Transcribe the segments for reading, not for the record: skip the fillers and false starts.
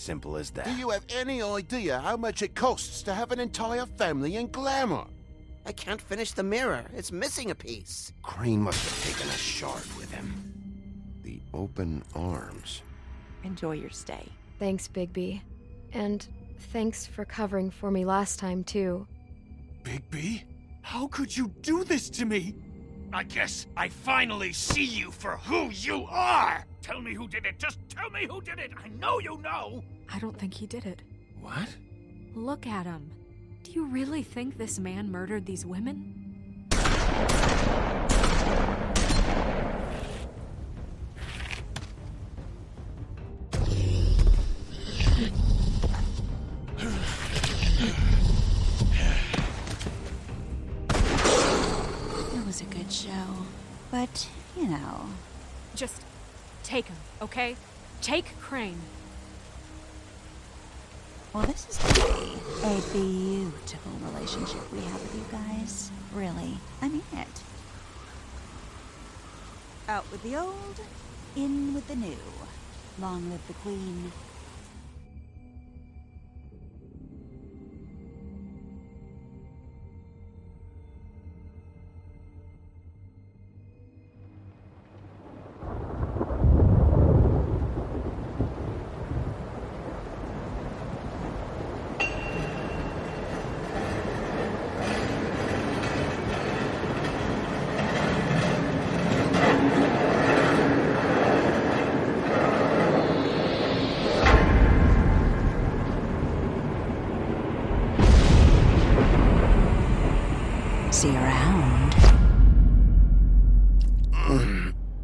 simple as that. Do you have any idea how much it costs to have an entire family in glamour? I can't finish the mirror. It's missing a piece. Crane must have taken a shard with him. The open arms. Enjoy your stay. Thanks, Bigby. And thanks for covering for me last time, too. Bigby? How could you do this to me? I guess I finally see you for who you are! Tell me who did it! Just tell me who did it! I know you know! I don't think he did it. What? Look at him. Do you really think this man murdered these women? It was a good show. But, you know... Just take him, okay? Take Crane. Well, this is gonna be a beautiful relationship we have with you guys. Really. I mean it. Out with the old, in with the new. Long live the Queen. See you around.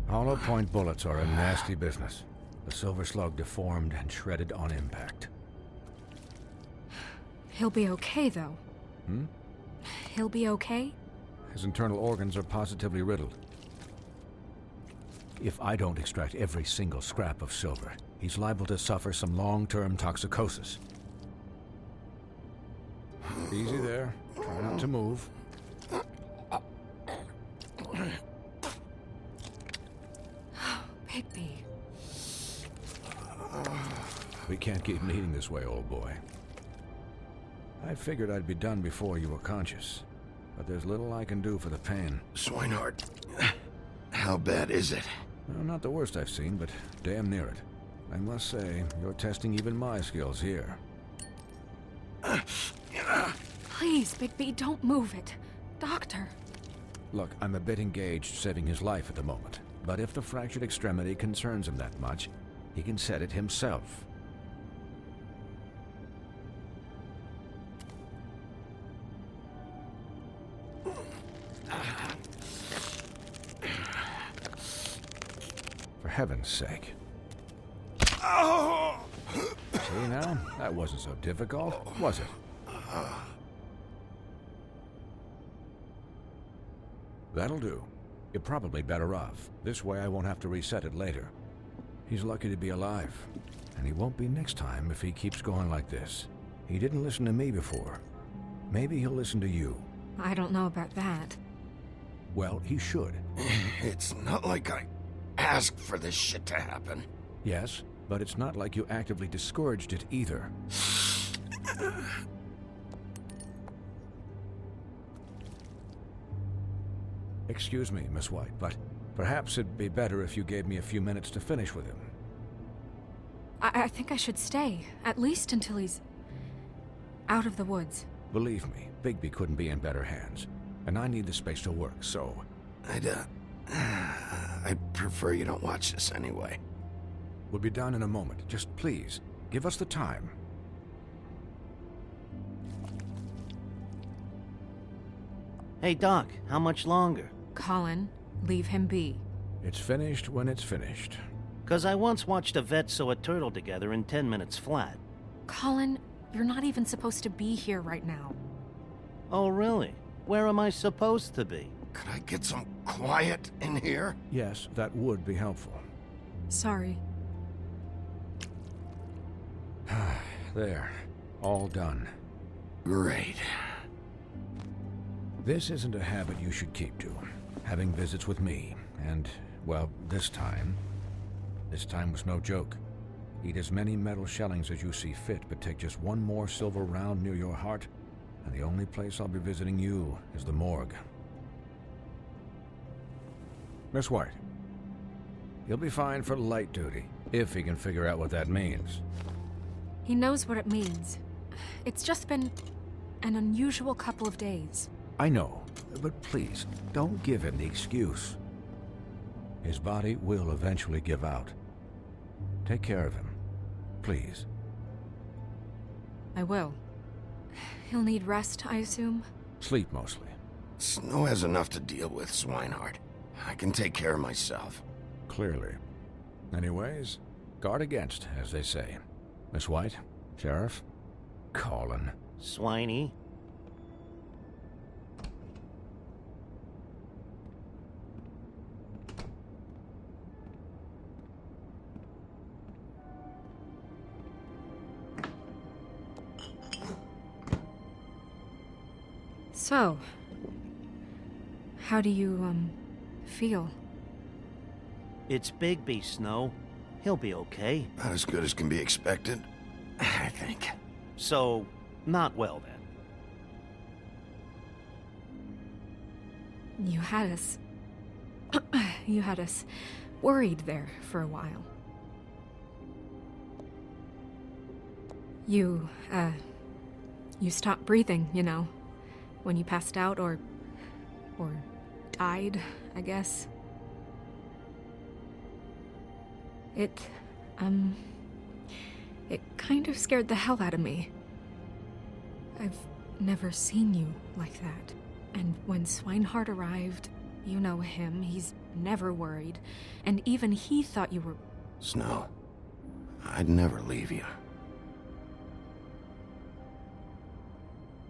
Hollow point bullets are a nasty business. The silver slug deformed and shredded on impact. He'll be okay, though. Hmm? He'll be okay? His internal organs are positively riddled. If I don't extract every single scrap of silver, he's liable to suffer some long-term toxicosis. Easy there. Try not to move. Bigby. We can't keep meeting this way, old boy. I figured I'd be done before you were conscious, but there's little I can do for the pain. Swinehart, how bad is it? Well, not the worst I've seen, but damn near it. I must say, you're testing even my skills here. Please, Bigby, don't move it. Doctor. Look, I'm a bit engaged saving his life at the moment, but if the fractured extremity concerns him that much, he can set it himself. For heaven's sake. See now? That wasn't so difficult, was it? That'll do. You're probably better off. This way I won't have to reset it later. He's lucky to be alive. And he won't be next time if he keeps going like this. He didn't listen to me before. Maybe he'll listen to you. I don't know about that. Well, he should. It's not like I asked for this shit to happen. Yes, but it's not like you actively discouraged it either. Excuse me, Miss White, but perhaps it'd be better if you gave me a few minutes to finish with him. I think I should stay, at least until he's out of the woods. Believe me, Bigby couldn't be in better hands, and I need the space to work, so... I'd prefer you don't watch this anyway. We'll be done in a moment. Just please, give us the time. Hey, Doc, how much longer? Colin, leave him be. It's finished when it's finished. 'Cause I once watched a vet sew a turtle together in 10 minutes flat. Colin, you're not even supposed to be here right now. Oh, really? Where am I supposed to be? Could I get some quiet in here? Yes, that would be helpful. Sorry. There. All done. Great. This isn't a habit you should keep to. Having visits with me. And, well, this time was no joke. Eat as many metal shellings as you see fit, but take just one more silver round near your heart, and the only place I'll be visiting you is the morgue. Miss White, he'll be fine for light duty, if he can figure out what that means. He knows what it means. It's just been an unusual couple of days. I know, but please, don't give him the excuse. His body will eventually give out. Take care of him, please. I will. He'll need rest, I assume? Sleep, mostly. Snow has enough to deal with, Swinehart. I can take care of myself. Clearly. Anyways, guard against, as they say. Miss White, Sheriff, Colin. Swiney. So, how do you, feel? It's Bigby, Snow. He'll be okay. About as good as can be expected, I think. So, not well then. You had us... you had us worried there for a while. You stopped breathing, you know, when you passed out or died, I guess. It kind of scared the hell out of me. I've never seen you like that. And when Swinehart arrived, you know him, he's never worried. And even he thought you were... Snow, I'd never leave you.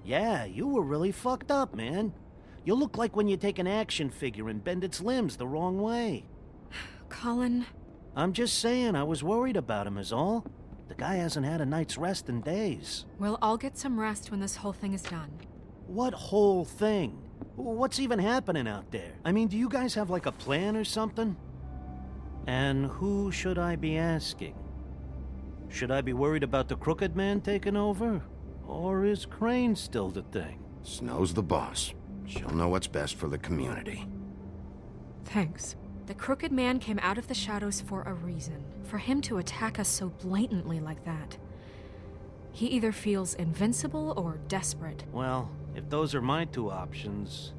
Yeah, you were really fucked up, man. You look like when you take an action figure and bend its limbs the wrong way. Colin... I'm just saying, I was worried about him is all. The guy hasn't had a night's rest in days. We'll all get some rest when this whole thing is done. What whole thing? What's even happening out there? I mean, do you guys have like a plan or something? And who should I be asking? Should I be worried about the Crooked Man taking over? Or is Crane still the thing? Snow's the boss. She'll know what's best for the community. Thanks. The Crooked Man came out of the shadows for a reason. For him to attack us so blatantly like that. He either feels invincible or desperate. Well, if those are my two options,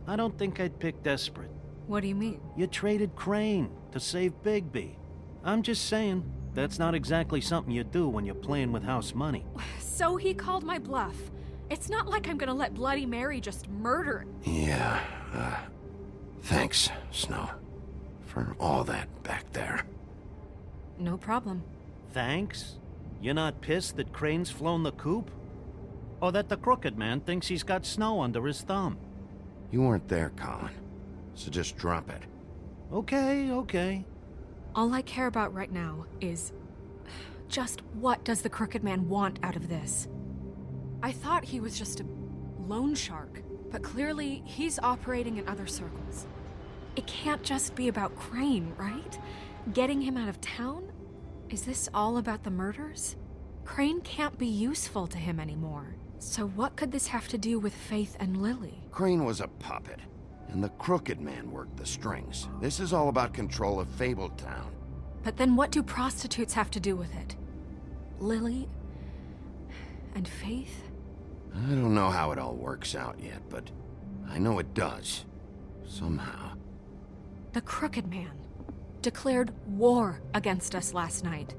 I don't think I'd pick desperate. What do you mean? You traded Crane to save Bigby. I'm just saying, that's not exactly something you do when you're playing with house money. So he called my bluff. It's not like I'm gonna let Bloody Mary just murder... Yeah, thanks, Snow. For all that back there. No problem. Thanks? You're not pissed that Crane's flown the coop? Or that the Crooked Man thinks he's got Snow under his thumb? You weren't there, Colin. So just drop it. Okay. All I care about right now is... just what does the Crooked Man want out of this? I thought he was just a loan shark, but clearly he's operating in other circles. It can't just be about Crane, right? Getting him out of town? Is this all about the murders? Crane can't be useful to him anymore. So what could this have to do with Faith and Lily? Crane was a puppet, and the Crooked Man worked the strings. This is all about control of Fabletown. But then what do prostitutes have to do with it? Lily? And Faith? I don't know how it all works out yet, but I know it does. Somehow. The Crooked Man declared war against us last night.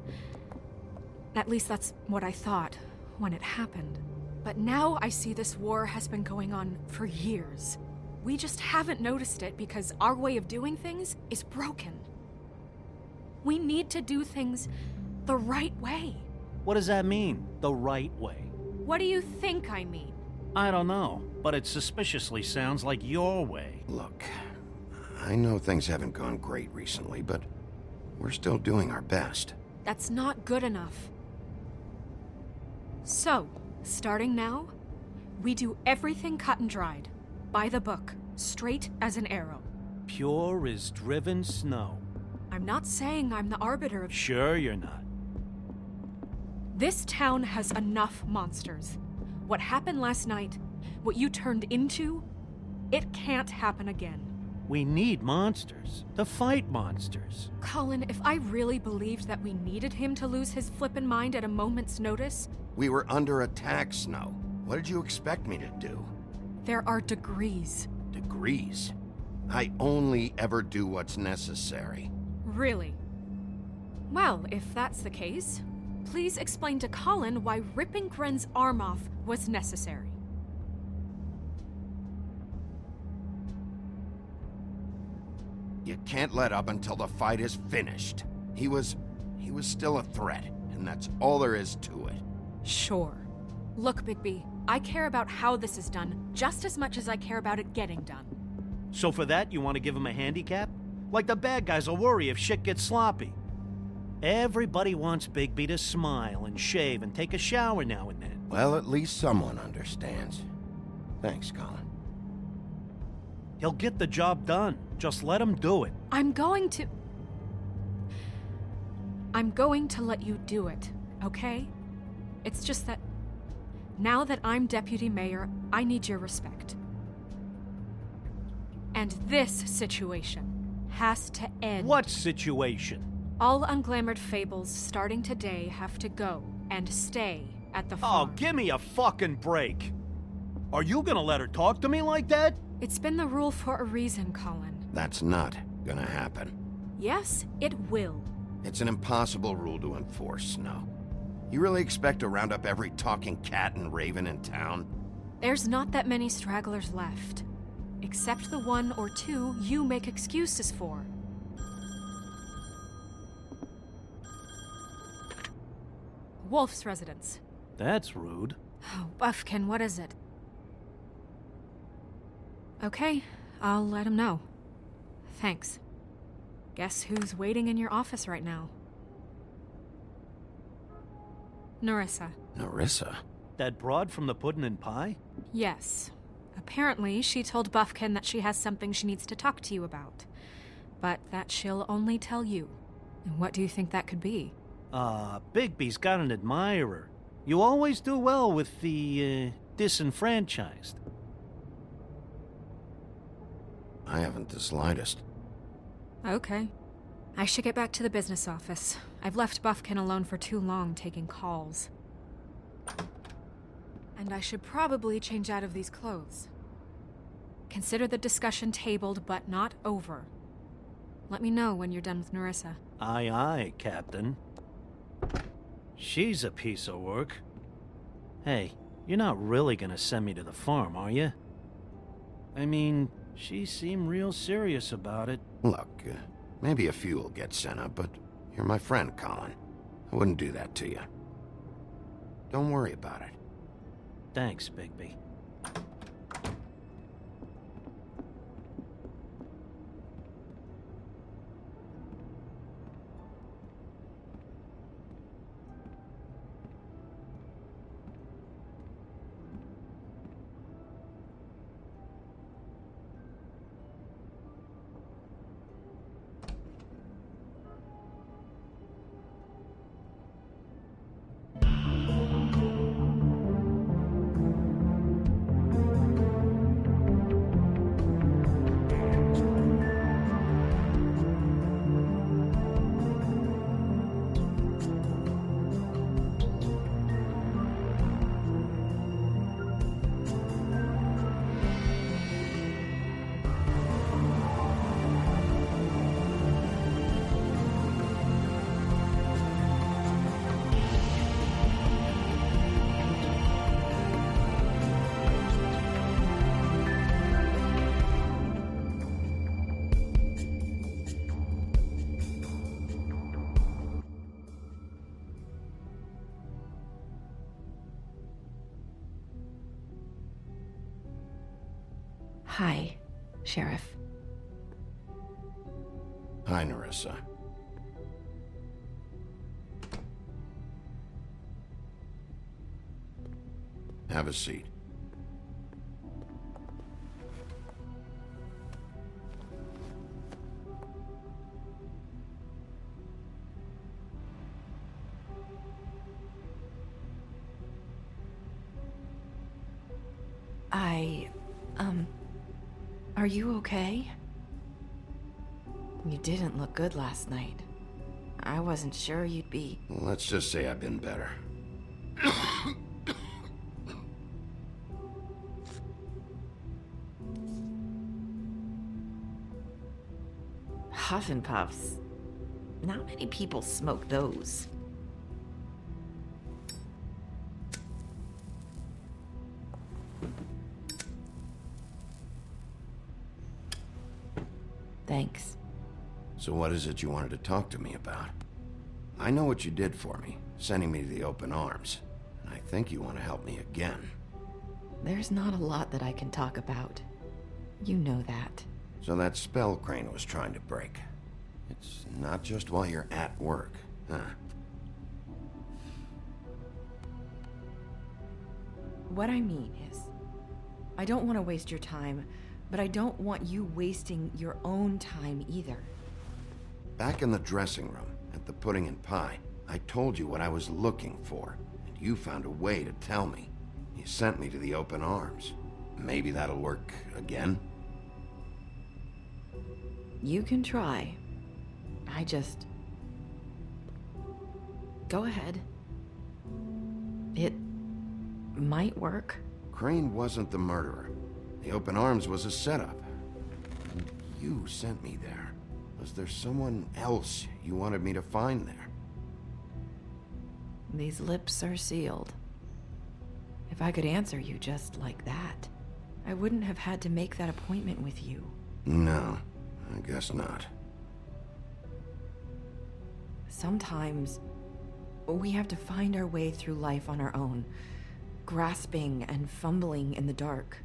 At least that's what I thought when it happened. But now I see this war has been going on for years. We just haven't noticed it because our way of doing things is broken. We need to do things the right way. What does that mean, the right way? What do you think I mean? I don't know, but it suspiciously sounds like your way. Look, I know things haven't gone great recently, but we're still doing our best. That's not good enough. So, starting now, we do everything cut and dried. By the book, straight as an arrow. Pure as driven snow. I'm not saying I'm the arbiter of... Sure you're not. This town has enough monsters. What happened last night, what you turned into, it can't happen again. We need monsters to fight monsters. Colin, if I really believed that we needed him to lose his flippin' mind at a moment's notice, We were under attack, Snow. What did you expect me to do? there are degrees. Degrees? I only ever do what's necessary. Really? Well, if that's the case, please explain to Colin why ripping Gren's arm off was necessary. You can't let up until the fight is finished. He was still a threat, and that's all there is to it. Sure. Look, Bigby, I care about how this is done just as much as I care about it getting done. So for that, you want to give him a handicap? Like the bad guys will worry if shit gets sloppy. Everybody wants Bigby to smile and shave and take a shower now and then. Well, at least someone understands. Thanks, Colin. He'll get the job done. Just let him do it. I'm going to let you do it, okay? It's just that now that I'm deputy mayor, I need your respect. And this situation has to end. What situation? All unglamored Fables starting today have to go and stay at the farm. Oh, give me a fucking break. Are you gonna let her talk to me like that? It's been the rule for a reason, Colin. That's not gonna happen. Yes, it will. It's an impossible rule to enforce, Snow. You really expect to round up every talking cat and raven in town? There's not that many stragglers left. Except the one or two you make excuses for. Wolf's residence. That's rude. Oh, Buffkin, what is it? Okay, I'll let him know. Thanks. Guess who's waiting in your office right now? Nerissa. Nerissa? That broad from the puddin' and pie? Yes. Apparently, she told Buffkin that she has something she needs to talk to you about. But that she'll only tell you. And what do you think that could be? Bigby's got an admirer. You always do well with the, disenfranchised. I haven't the slightest. Okay. I should get back to the business office. I've left Buffkin alone for too long taking calls. And I should probably change out of these clothes. Consider the discussion tabled, but not over. Let me know when you're done with Nerissa. Aye, aye, Captain. She's a piece of work. Hey, you're not really gonna send me to the farm, are you? I mean, she seemed real serious about it. Look, maybe a few will get sent up, but you're my friend, Colin. I wouldn't do that to you. Don't worry about it. Thanks, Bigby. Hi, Sheriff. Hi, Nerissa. Have a seat. Are you okay? You didn't look good last night. I wasn't sure you'd be... Let's just say I've been better. Huff and Puffs. Not many people smoke those. Thanks. So what is it you wanted to talk to me about? I know what you did for me, sending me to the open arms. And I think you want to help me again. There's not a lot that I can talk about. You know that. So that spell Crane was trying to break. It's not just while you're at work, huh? What I mean is, I don't want to waste your time, but I don't want you wasting your own time either. Back in the dressing room, at the pudding and pie, I told you what I was looking for, and you found a way to tell me. You sent me to the open arms. Maybe that'll work again? You can try. I just... Go ahead. It might work. Crane wasn't the murderer. The open arms was a setup. And you sent me there. Was there someone else you wanted me to find there? These lips are sealed. If I could answer you just like that, I wouldn't have had to make that appointment with you. No, I guess not. Sometimes, we have to find our way through life on our own, grasping and fumbling in the dark.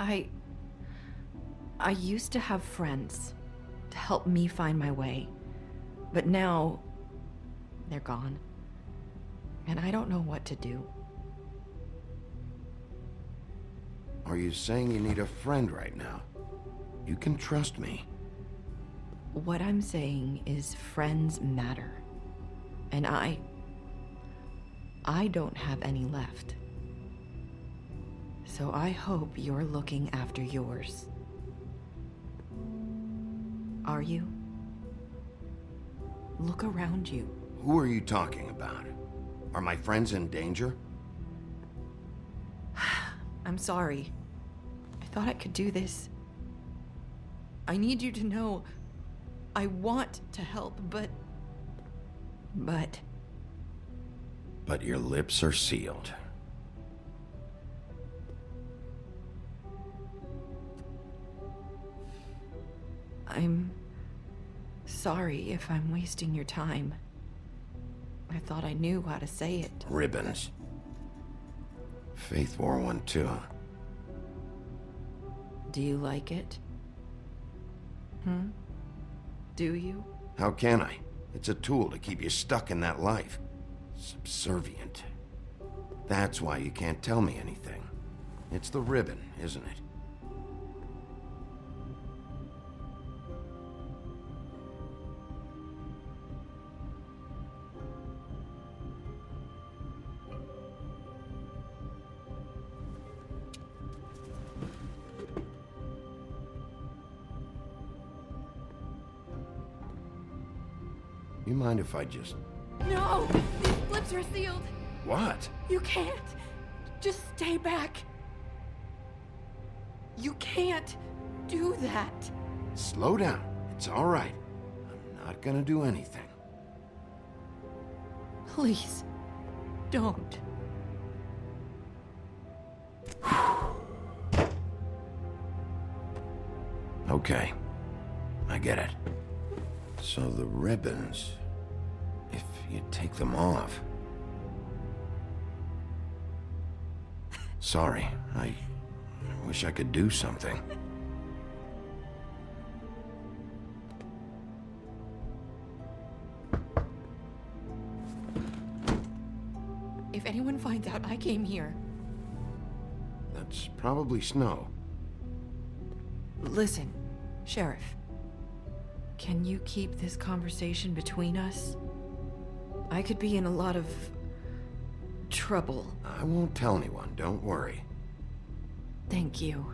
I used to have friends to help me find my way, but now they're gone, and I don't know what to do. Are you saying you need a friend right now? You can trust me. What I'm saying is friends matter, and I don't have any left. So I hope you're looking after yours. Are you? Look around you. Who are you talking about? Are my friends in danger? I'm sorry. I thought I could do this. I need you to know I want to help, but... But your lips are sealed. I'm sorry if I'm wasting your time. I thought I knew how to say it. Ribbons. Faith wore one too. Do you like it? Do you? How can I? It's a tool to keep you stuck in that life. Subservient. That's why you can't tell me anything. It's the ribbon, isn't it? You mind if I just... No! These lips are sealed! What? You can't! Just stay back! You can't do that! Slow down. It's all right. I'm not gonna do anything. Please, don't. Okay. I get it. So the ribbons... If you take them off... Sorry, I wish I could do something. If anyone finds out I came here... That's probably Snow. Listen, Sheriff. Can you keep this conversation between us? I could be in a lot of... trouble. I won't tell anyone, don't worry. Thank you.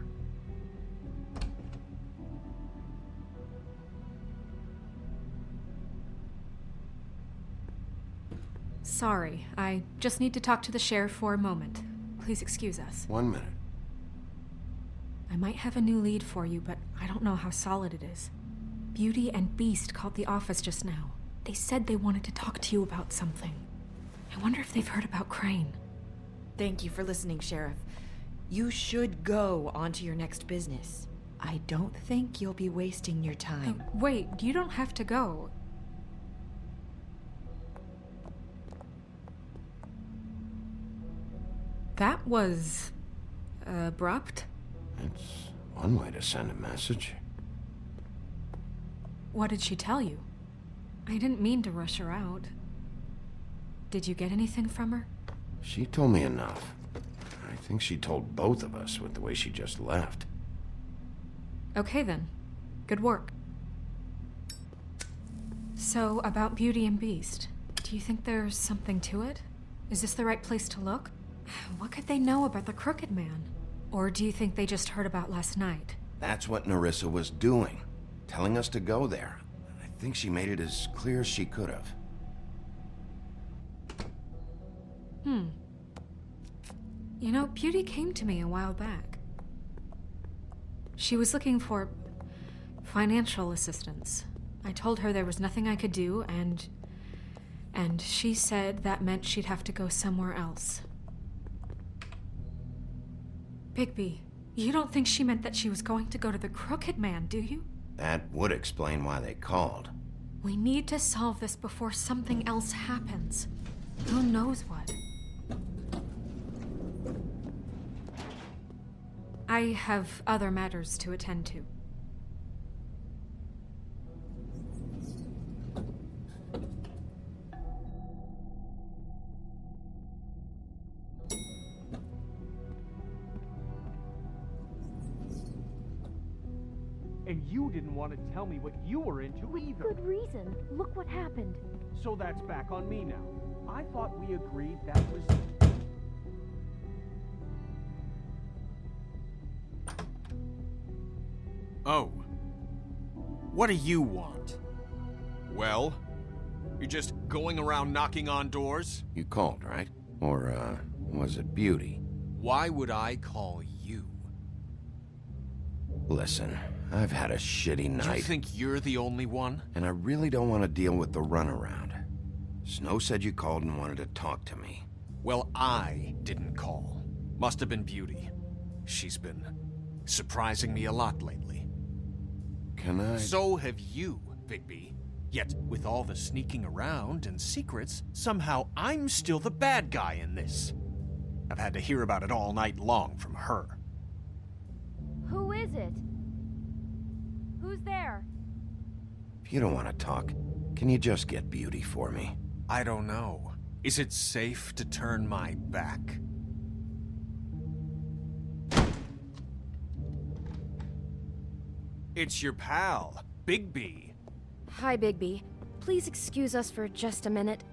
Sorry, I just need to talk to the sheriff for a moment. Please excuse us. 1 minute. I might have a new lead for you, but I don't know how solid it is. Beauty and Beast called the office just now. They said they wanted to talk to you about something. I wonder if they've heard about Crane. Thank you for listening, Sheriff. You should go on to your next business. I don't think you'll be wasting your time. Wait, you don't have to go. That was abrupt. It's one way to send a message. What did she tell you? I didn't mean to rush her out. Did you get anything from her? She told me enough. I think she told both of us with the way she just left. Okay then. Good work. So, about Beauty and Beast, do you think there's something to it? Is this the right place to look? What could they know about the Crooked Man? Or do you think they just heard about last night? That's what Nerissa was doing. Telling us to go there. I think she made it as clear as she could have. You know, Beauty came to me a while back. She was looking for financial assistance. I told her there was nothing I could do, and she said that meant she'd have to go somewhere else. Bigby, you don't think she meant that she was going to go to the Crooked Man, do you? That would explain why they called. We need to solve this before something else happens. Who knows what? I have other matters to attend to. And you didn't want to tell me what you were into either. Good reason. Look what happened. So that's back on me now. I thought we agreed that was... Oh. What do you want? Well? You're just going around knocking on doors? You called, right? Or, was it Beauty? Why would I call you? Listen, I've had a shitty night. You think you're the only one? And I really don't want to deal with the runaround. Snow said you called and wanted to talk to me. Well, I didn't call. Must have been Beauty. She's been surprising me a lot lately. Can I... So have you, Bigby. Yet, with all the sneaking around and secrets, somehow I'm still the bad guy in this. I've had to hear about it all night long from her. Who is it? Who's there? If you don't want to talk, can you just get Beauty for me? I don't know. Is it safe to turn my back? It's your pal, Bigby. Hi, Bigby. Please excuse us for just a minute.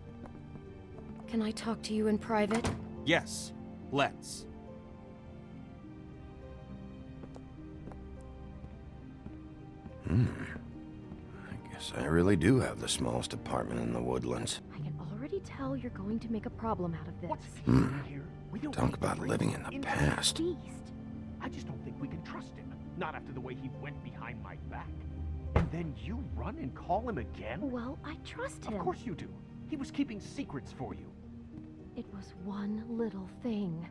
Can I talk to you in private? Yes, let's. I guess I really do have the smallest apartment in the woodlands. I can already tell you're going to make a problem out of this. What's he doing here? We don't Talk need to about bring living him in the into past. Beast. I just don't think we can trust him. Not after the way he went behind my back. And then you run and call him again? Well, I trust him. Of course you do. He was keeping secrets for you. It was one little thing.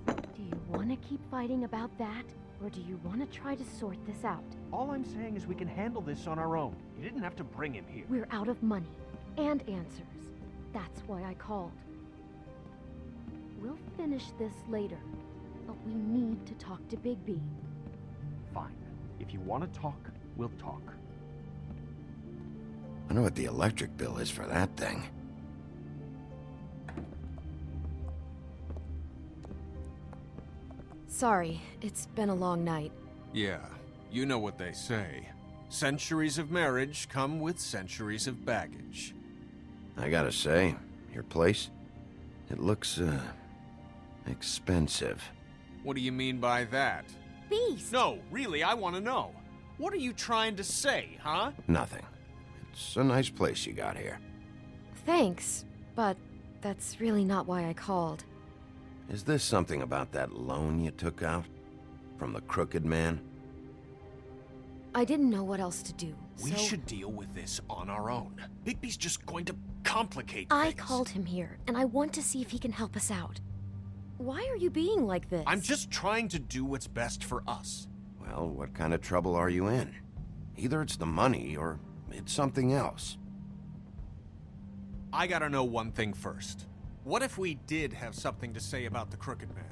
Do you want to keep fighting about that? Or do you want to try to sort this out? All I'm saying is we can handle this on our own. You didn't have to bring him here. We're out of money and answers. That's why I called. We'll finish this later, but we need to talk to Bigby. Fine. If you want to talk, we'll talk. I know what the electric bill is for that thing. Sorry, it's been a long night. Yeah, you know what they say. Centuries of marriage come with centuries of baggage. I gotta say, your place, it looks, expensive. What do you mean by that? Beast! No, really, I want to know. What are you trying to say, huh? Nothing. It's a nice place you got here. Thanks, but that's really not why I called. Is this something about that loan you took out? From the Crooked Man? I didn't know what else to do, We so should deal with this on our own. Bigby's just going to complicate I things. called him here, and I want to see if he can help us out. Why are you being like this? I'm just trying to do what's best for us. Well, what kind of trouble are you in? Either it's the money, or it's something else. I gotta know one thing first. What if we did have something to say about the Crooked Man?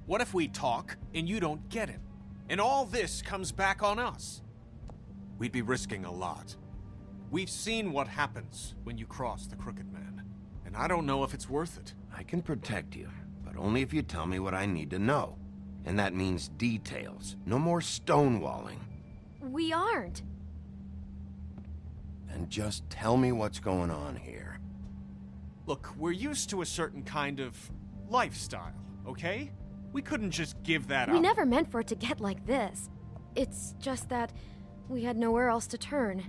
What if we talk, and you don't get him? And all this comes back on us? We'd be risking a lot. We've seen what happens when you cross the Crooked Man, and I don't know if it's worth it. I can protect you, but only if you tell me what I need to know. And that means details. No more stonewalling. We aren't. And just tell me what's going on here. Look, we're used to a certain kind of lifestyle, okay? We couldn't just give that up. We never meant for it to get like this. It's just that we had nowhere else to turn,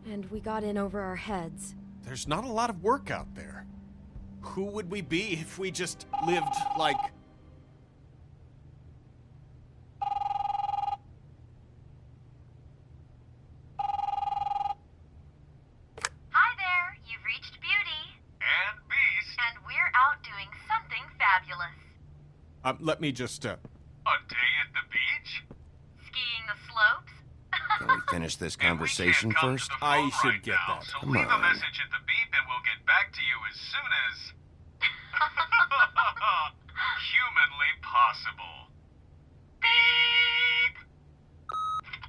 and we got in over our heads. There's not a lot of work out there. Who would we be if we just lived like... Hi there, you've reached Beauty. And Beast? And we're out doing something fabulous. Let me just, A day at the beach? Skiing the slopes? Can we finish this conversation first? I should get that. So Come leave a on. message at the beep and we'll get back to you as soon as... humanly possible. Beep!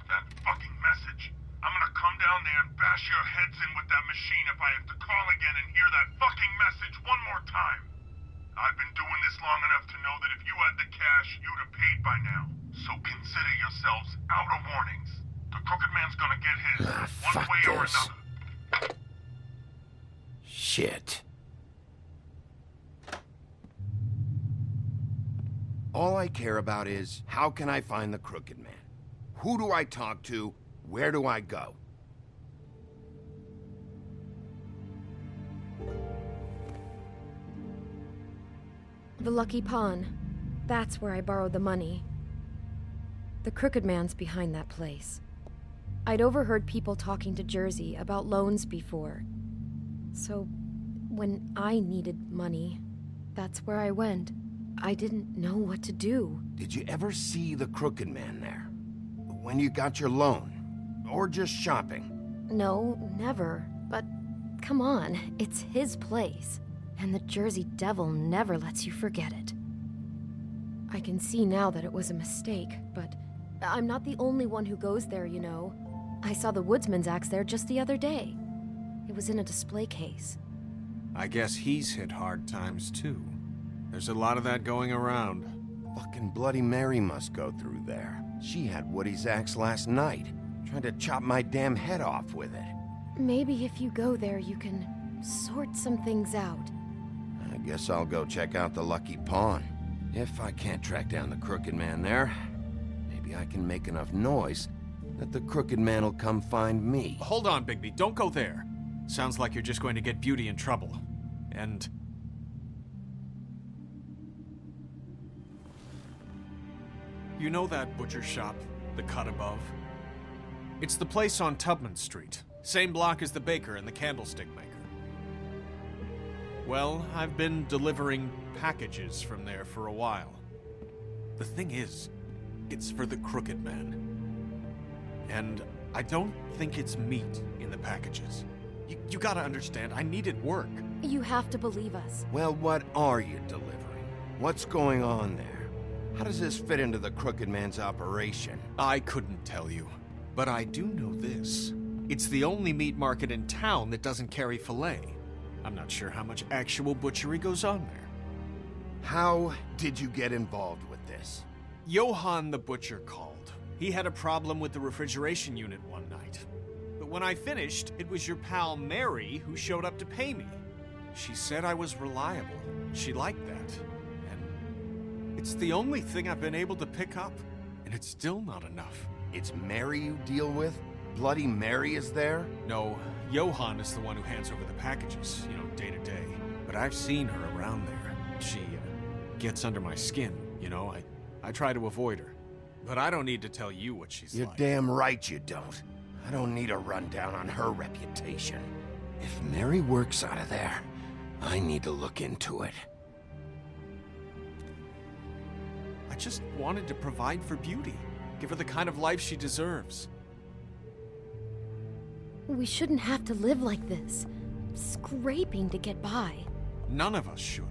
That fucking message. I'm gonna come down there and bash your heads in with that machine if I have to call again and hear that fucking message one more time. I've been doing this long enough to know that if you had the cash, you'd have paid by now. So consider yourselves out of warnings. The Crooked Man's gonna get his, one fuck way or this. another. Shit. All I care about is, how can I find the Crooked Man? Who do I talk to? Where do I go? The Lucky Pawn. That's where I borrowed the money. The Crooked Man's behind that place. I'd overheard people talking to Jersey about loans before. So, when I needed money, that's where I went. I didn't know what to do. Did you ever see the Crooked Man there? When you got your loan? Or just shopping? No, never. But come on, it's his place. And the Jersey Devil never lets you forget it. I can see now that it was a mistake, but I'm not the only one who goes there, you know. I saw the woodsman's axe there just the other day. It was in a display case. I guess he's hit hard times too. There's a lot of that going around. Fucking Bloody Mary must go through there. She had Woody's axe last night, trying to chop my damn head off with it. Maybe if you go there, you can sort some things out. I guess I'll go check out the Lucky Pawn. If I can't track down the Crooked Man there, maybe I can make enough noise that the Crooked Man will come find me. Hold on, Bigby. Don't go there. Sounds like you're just going to get Beauty in trouble. And... you know that butcher shop, the cut above? It's the place on Tubman Street. Same block as the baker and the candlestick maker. Well, I've been delivering packages from there for a while. The thing is, it's for the Crooked Man. And I don't think it's meat in the packages. You gotta understand, I needed work. You have to believe us. Well, what are you delivering? What's going on there? How does this fit into the Crooked Man's operation? I couldn't tell you, but I do know this. It's the only meat market in town that doesn't carry filet. I'm not sure how much actual butchery goes on there. How did you get involved with this? Johann the butcher called. He had a problem with the refrigeration unit one night. But when I finished, it was your pal Mary who showed up to pay me. She said I was reliable. She liked that. And it's the only thing I've been able to pick up. And it's still not enough. It's Mary you deal with? Bloody Mary is there? No, Johann is the one who hands over the packages, day to day. But but I've seen her around there. She gets under my skin, you know? I try to avoid her. But I don't need to tell you what she's You're like. damn right you don't. I don't need a rundown on her reputation. If Mary works out of there, I need to look into it. I just wanted to provide for Beauty. Give her the kind of life she deserves. We shouldn't have to live like this, scraping to get by. None of us should.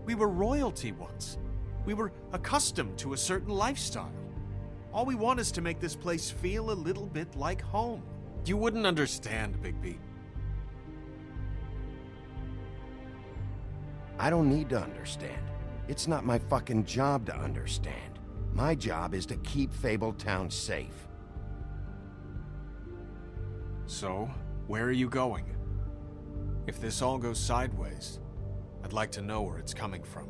We were royalty once. We were accustomed to a certain lifestyle. All we want is to make this place feel a little bit like home. You wouldn't understand, Bigby. I don't need to understand. It's not my fucking job to understand. My job is to keep Fabletown safe. So, where are you going? If this all goes sideways, I'd like to know where it's coming from.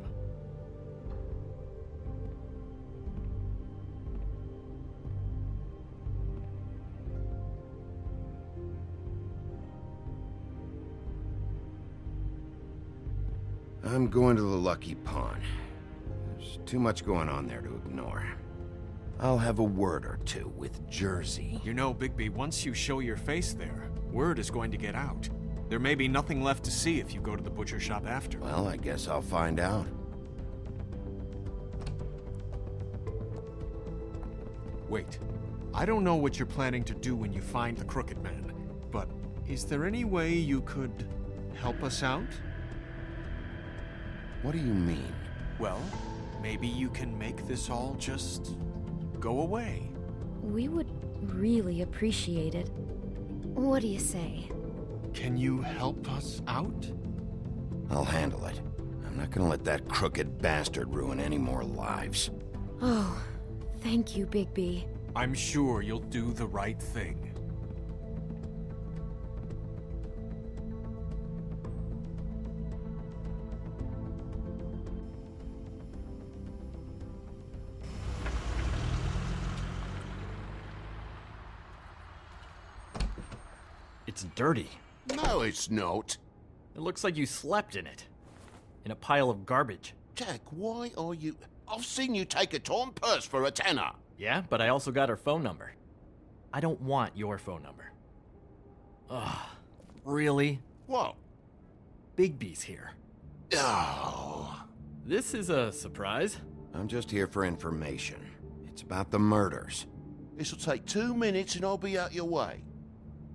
I'm going to the Lucky Pawn. There's too much going on there to ignore. I'll have a word or two with Jersey. You know, Bigby, once you show your face there, word is going to get out. There may be nothing left to see if you go to the butcher shop after. Well, I guess I'll find out. Wait. I don't know what you're planning to do when you find the Crooked Man, but is there any way you could help us out? What do you mean? Well, maybe you can make this all just go away. We would really appreciate it. What do you say? Can you help us out? I'll handle it. I'm not gonna let that crooked bastard ruin any more lives. Oh, thank you, Bigby. I'm sure you'll do the right thing. It's dirty. No, it's not. It looks like you slept in it. In a pile of garbage. Jack, why are you... I've seen you take a torn purse for a tenner. Yeah, but I also got her phone number. I don't want your phone number. Ugh. Really? What? Bigby's here. Oh. This is a surprise. I'm just here for information. It's about the murders. This'll take 2 minutes and I'll be out your way.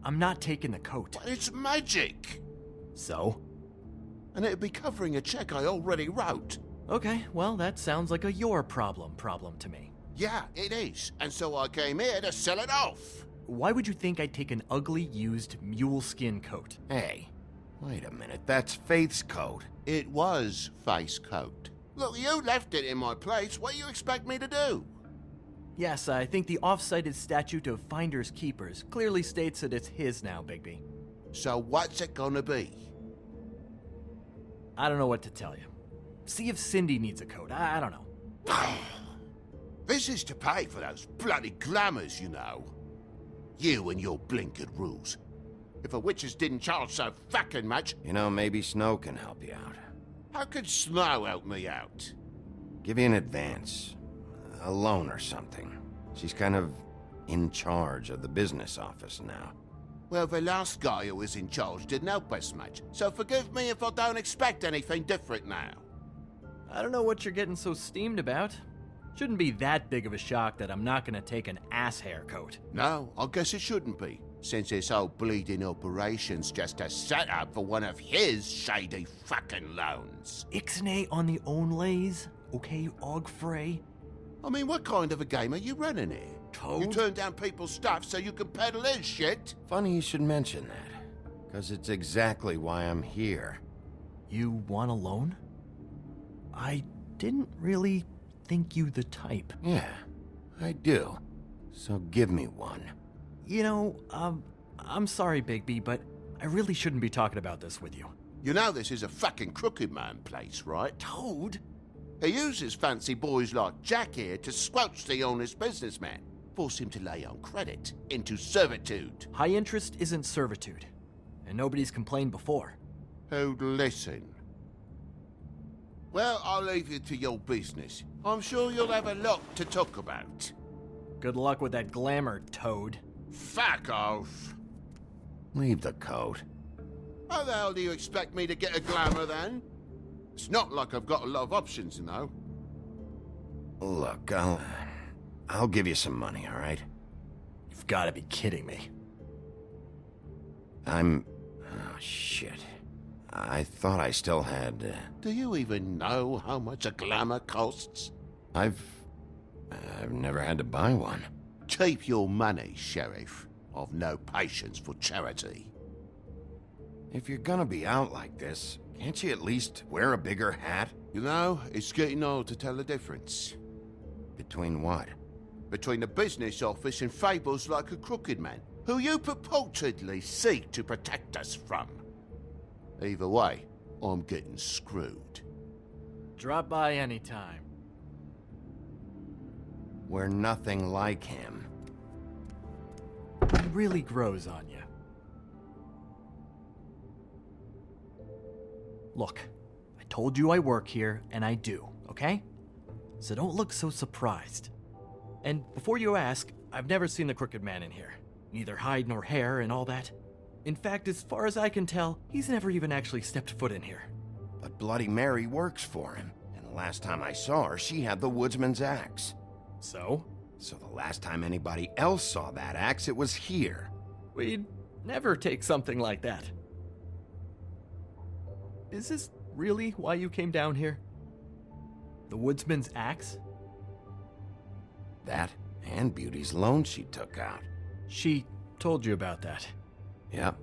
I'm not taking the coat. But it's magic. So? And it'd be covering a check I already wrote. Okay, well, that sounds like a your problem to me. Yeah, it is. And so I came here to sell it off. Why would you think I'd take an ugly, used mule skin coat? Hey, wait a minute. That's Faith's coat. It was Faith's coat. Look, you left it in my place. What do you expect me to do? Yes, I think the off-cited statute of Finders Keepers clearly states that it's his now, Bigby. So what's it gonna be? I don't know what to tell you. See if Cindy needs a coat. I don't know. This is to pay for those bloody glamours, you know. You and your blinkered rules. If a witches didn't charge so fucking much... You know, maybe Snow can help you out. How could Snow help me out? Give you an advance. A loan or something. She's kind of in charge of the business office now. Well, the last guy who was in charge didn't help us much, so forgive me if I don't expect anything different now. I don't know what you're getting so steamed about. Shouldn't be that big of a shock that I'm not gonna take an ass haircoat. No, I guess it shouldn't be, since this whole bleeding operation's just a setup for one of his shady fucking loans. Ixnay on the onlays, okay, Ogfrey? I mean, what kind of a game are you running here? Toad? You turn down people's stuff so you can peddle his shit? Funny you should mention that, because it's exactly why I'm here. You want a loan? I didn't really think you the type. Yeah, I do. So give me one. You know, I'm sorry, Bigby, but I really shouldn't be talking about this with you. You know this is a fucking crooked man place, right? Toad? He uses fancy boys like Jack here to squelch the honest businessman. Force him to lay on credit into servitude. High interest isn't servitude, and nobody's complained before. who'd listen. Well, I'll leave you to your business. I'm sure you'll have a lot to talk about. Good luck with that glamour, Toad. Fuck off. Leave the coat. How the hell do you expect me to get a glamour then? It's not like I've got a lot of options, you know. Look, I'll give you some money, all right? You've got to be kidding me. Oh, shit. I thought I still had, Do you even know how much a glamour costs? I've never had to buy one. Keep your money, Sheriff. I've no patience for charity. If you're gonna be out like this, can't you at least wear a bigger hat? You know, it's getting hard to tell the difference. Between what? Between the business office and Fables like a crooked man, who you purportedly seek to protect us from. Either way, I'm getting screwed. Drop by anytime. We're nothing like him. He really grows on you. Look, I told you I work here, and I do, okay? So don't look so surprised. And before you ask, I've never seen the Crooked Man in here. Neither hide nor hair and all that. In fact, as far as I can tell, he's never even actually stepped foot in here. But Bloody Mary works for him, and the last time I saw her, she had the woodsman's axe. So? So the last time anybody else saw that axe, it was here. We'd never take something like that. Is this really why you came down here? The woodsman's axe? That and Beauty's loan she took out. She told you about that. Yep.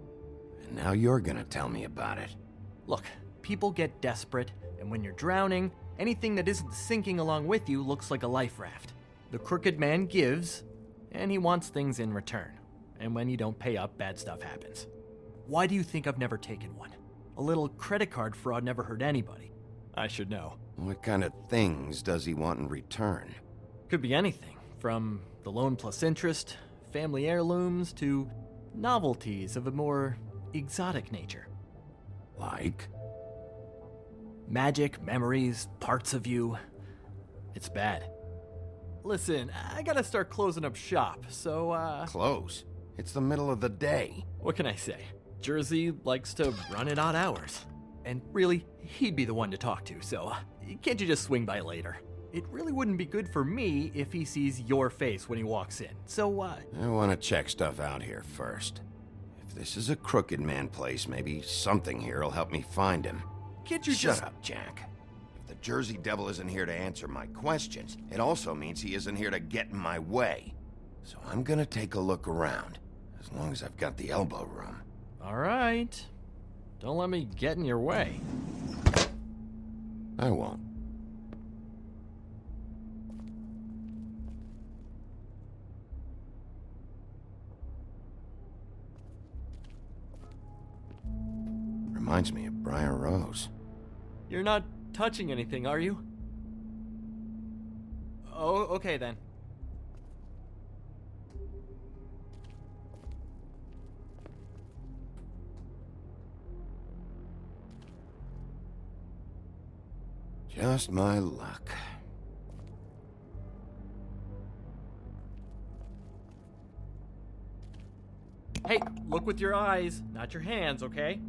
And now you're gonna tell me about it. Look, people get desperate, and when you're drowning, anything that isn't sinking along with you looks like a life raft. The Crooked Man gives, and he wants things in return. And when you don't pay up, bad stuff happens. Why do you think I've never taken one? A little credit card fraud never hurt anybody. I should know. What kind of things does he want in return? Could be anything, from the loan plus interest, family heirlooms, to novelties of a more exotic nature. Like? Magic, memories, parts of you. It's bad. Listen, I gotta start closing up shop, so, Close? It's the middle of the day. What can I say? Jersey likes to run at odd hours. And really, he'd be the one to talk to, so can't you just swing by later? It really wouldn't be good for me if he sees your face when he walks in, so, I want to check stuff out here first. If this is a Crooked Man place, maybe something here will help me find him. Can't you Shut up, Jack. If the Jersey Devil isn't here to answer my questions, it also means he isn't here to get in my way. So I'm gonna take a look around, as long as I've got the elbow room. All right. Don't let me get in your way. I won't. Reminds me of Briar Rose. You're not touching anything, are you? Oh, okay then. Just my luck. Hey, look with your eyes, not your hands, okay?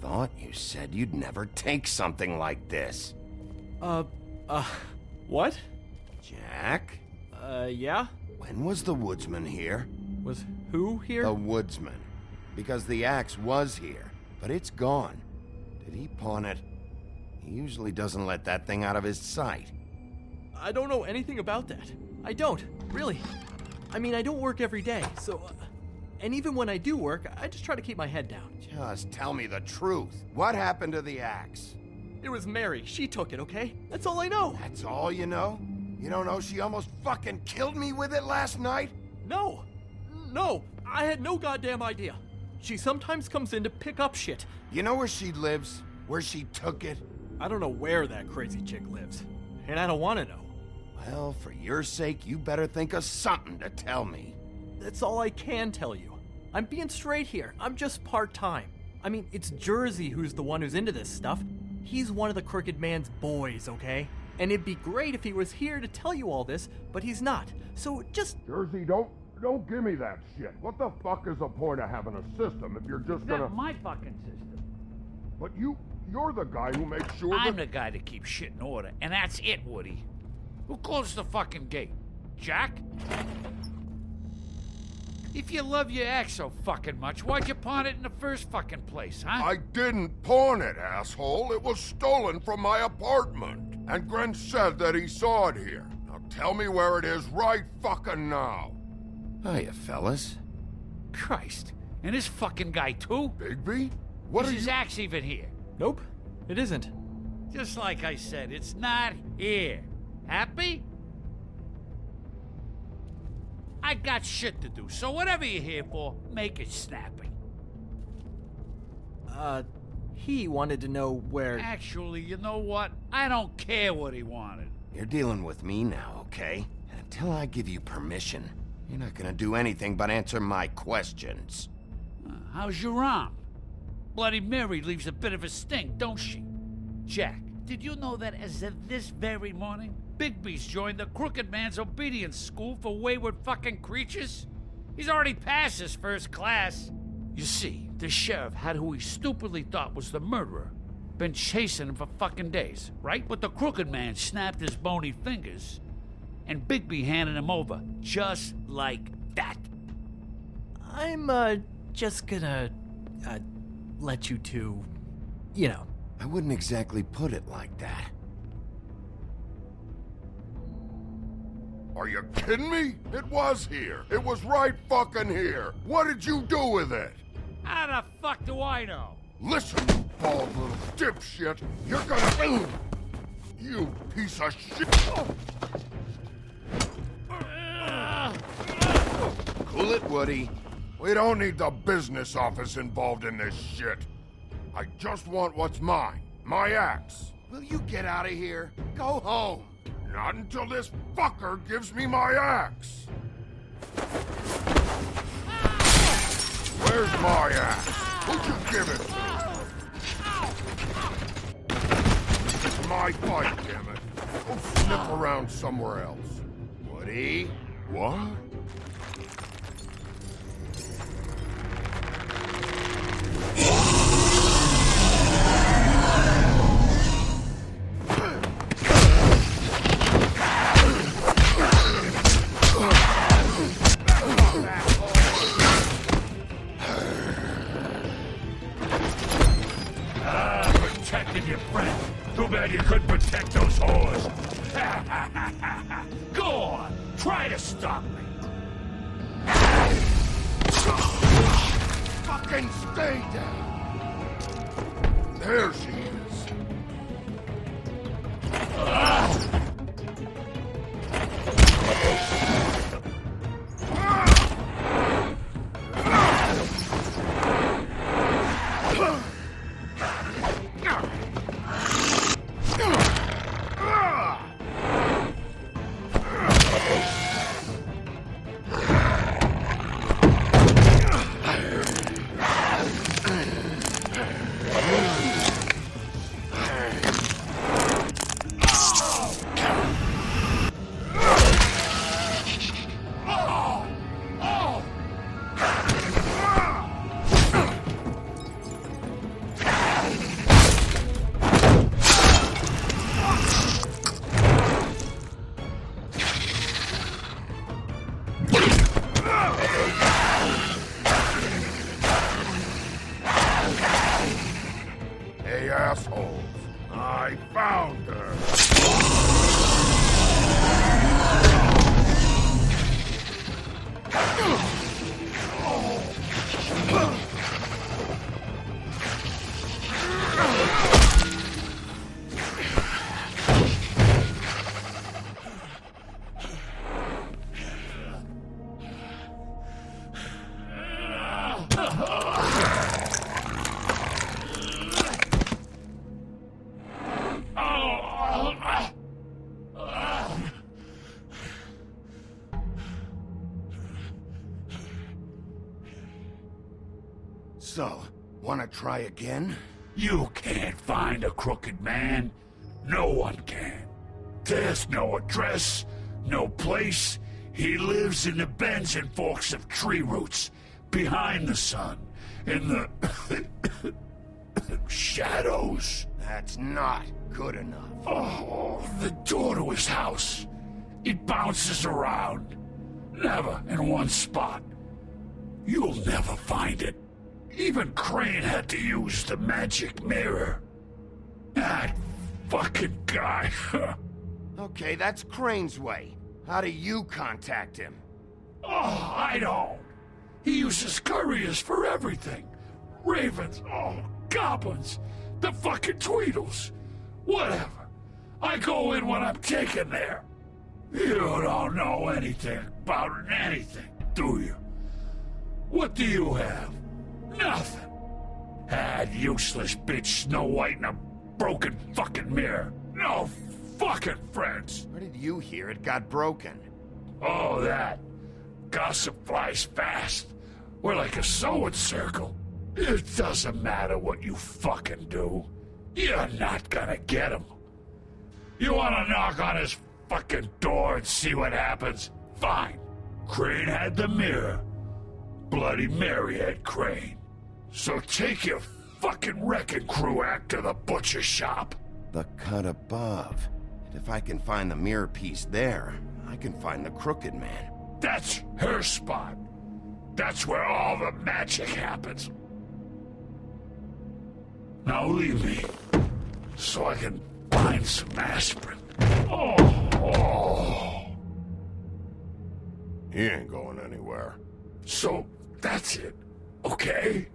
Thought you said you'd never take something like this. What? Jack? Yeah? When was the woodsman here? Was who here? The woodsman. Because the axe was here. but it's gone. Did he pawn it? He usually doesn't let that thing out of his sight. I don't know anything about that. I don't, really. I mean, I don't work every day, so... and even when I do work, I just try to keep my head down. Just tell me the truth. What happened to the axe? It was Mary. She took it, okay? That's all I know. That's all you know? You don't know she almost fucking killed me with it last night? No. No. I had no goddamn idea. She sometimes comes in to pick up shit. You know where she lives? Where she took it? I don't know where that crazy chick lives. And I don't want to know. Well, for your sake, you better think of something to tell me. That's all I can tell you. I'm being straight here. I'm just part-time. I mean, it's Jersey who's the one who's into this stuff. He's one of the Crooked Man's boys, okay? And it'd be great if he was here to tell you all this, but he's not. So just... Jersey, don't give me that shit. What the fuck is the point of having a system if you're just gonna... That's my fucking system. But you're the guy who makes sure I'm the guy that keeps shit in order, and that's it, Woody. Who closed the fucking gate? Jack? If you love your ex so fucking much, why'd you pawn it in the first fucking place, huh? I didn't pawn it, asshole. It was stolen from my apartment. And Gren said that he saw it here. Now tell me where it is right fucking now. Hiya, fellas. Christ. And this fucking guy, too? Bigby? What is are his you... axe even here? Nope, it isn't. Just like I said, it's not here. Happy? I got shit to do, so whatever you're here for, make it snappy. He wanted to know where... Actually, you know what? I don't care what he wanted. You're dealing with me now, okay? And until I give you permission, you're not gonna do anything but answer my questions. How's your arm? Bloody Mary leaves a bit of a stink, don't she? Jack, did you know that as of this very morning, Bigby's joined the Crooked Man's obedience school for wayward fucking creatures? He's already passed his first class. You see, the sheriff had who he stupidly thought was the murderer. Been chasing him for fucking days, right? But the Crooked Man snapped his bony fingers, and Bigby handed him over, just like that. I'm, just gonna, let you two, you know. I wouldn't exactly put it like that. Are you kidding me? It was here. It was right fucking here. What did you do with it? How the fuck do I know? Listen, you bald little dipshit. You're gonna... You piece of shit. Cool it, Woody. We don't need the business office involved in this shit. I just want what's mine. My axe. Will you get out of here? Go home. Not until this fucker gives me my axe. Where's my axe? Who'd you give it to? It's my fight, damn it. Go sniff around somewhere else. Woody? What? Protecting your friend. Too bad you couldn't protect those whores. Go on, try to stop me. Fucking stay down. There she is. So, wanna try again? You can't find a crooked man. No one can. There's no address, no place. He lives in the bends and forks of tree roots, behind the sun, in the shadows. That's not good enough. Oh, the door to his house. It bounces around. Never in one spot. You'll never find it. Even Crane had to use the magic mirror. That fucking guy. Okay, that's Crane's way. How do you contact him? Oh, I don't. He uses couriers for everything. Ravens, goblins, the fucking Tweedles. Whatever. I go in when I'm taken there. You don't know anything about anything, do you? What do you have? Nothing. Had useless bitch Snow White and a broken fucking mirror. No fucking friends. Where did you hear it got broken? Oh, that. Gossip flies fast. We're like a sewing circle. It doesn't matter what you fucking do. You're not gonna get him. You wanna knock on his fucking door and see what happens? Fine. Crane had the mirror. Bloody Mary had Crane. So take your fucking wrecking crew act to the butcher shop. The cut above. And if I can find the mirror piece there, I can find the Crooked Man. That's her spot. That's where all the magic happens. Now leave me, so I can find some aspirin. Oh. He ain't going anywhere. So that's it, okay?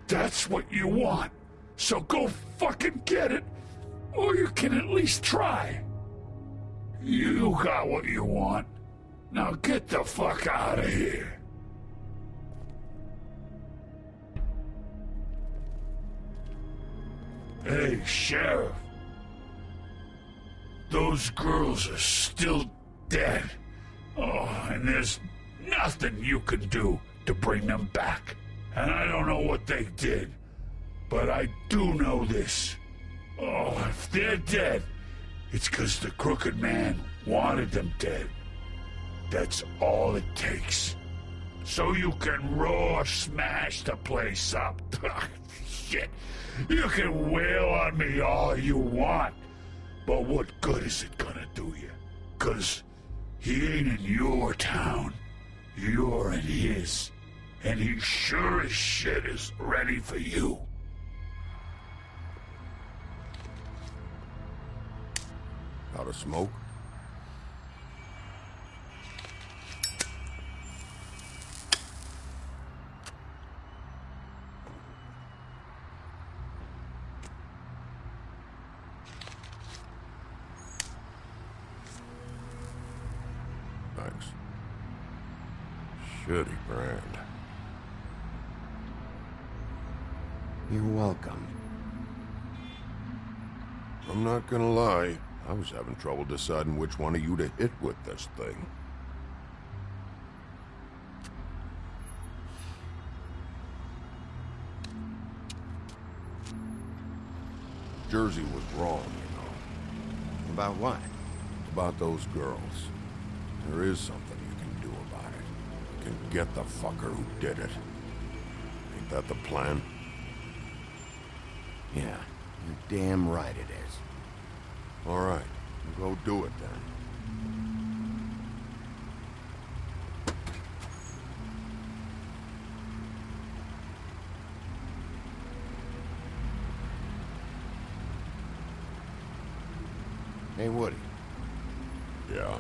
That's what you want. So go fucking get it, or you can at least try. You got what you want. Now get the fuck out of here. Hey, Sheriff. Those girls are still dead. Oh, and there's nothing you can do to bring them back. And I don't know what they did, but I do know this. Oh, if they're dead, it's 'cause the Crooked Man wanted them dead. That's all it takes. So you can roar smash the place up. Shit. You can wail on me all you want, but what good is it gonna do you? 'Cause he ain't in your town. You're in his. And he sure as shit is ready for you. Out of smoke? Thanks. Shitty brand. You're welcome. I'm not gonna lie. I was having trouble deciding which one of you to hit with this thing. Jersey was wrong, you know. About what? About those girls. There is something you can do about it. You can get the fucker who did it. Ain't that the plan? Yeah, you're damn right it is. All right, we'll go do it then. Hey, Woody. Yeah?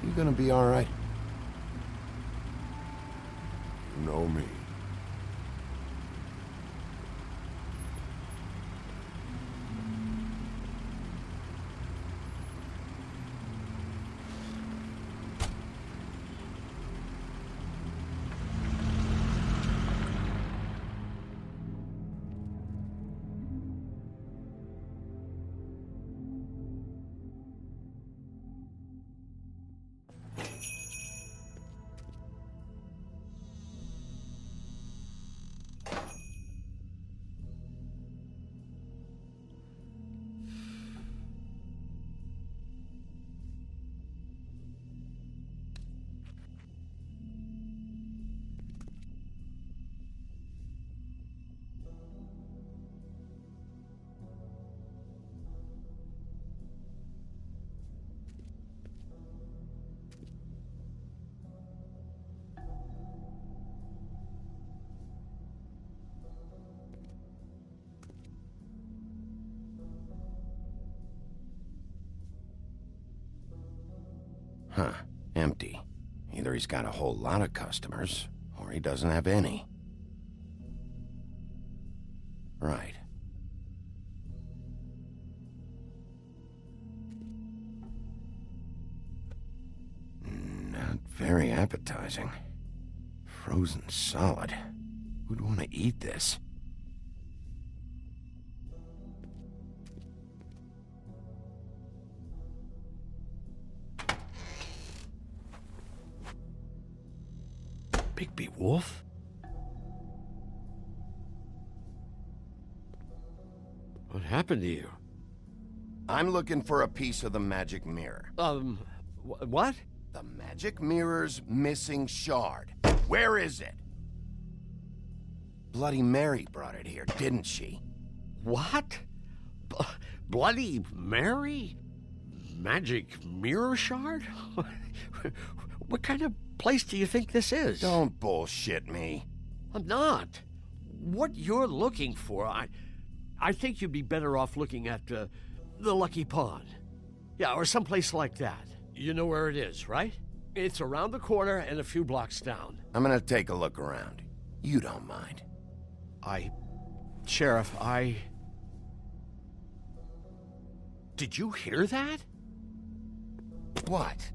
You gonna be all right? You know me. Huh. Empty. Either he's got a whole lot of customers, or he doesn't have any. Right. Not very appetizing. Frozen solid. Who'd want to eat this? Bigby Wolf? What happened to you? I'm looking for a piece of the magic mirror. What? The magic mirror's missing shard. Where is it? Bloody Mary brought it here, didn't she? What? Bloody Mary? Magic mirror shard? What kind of place do you think this is? Don't bullshit me. I'm not. What you're looking for, I think you'd be better off looking at the Lucky Pond. Yeah, or someplace like that. You know where it is, right? It's around the corner and a few blocks down. I'm gonna take a look around. You don't mind. Sheriff, Did you hear that? What?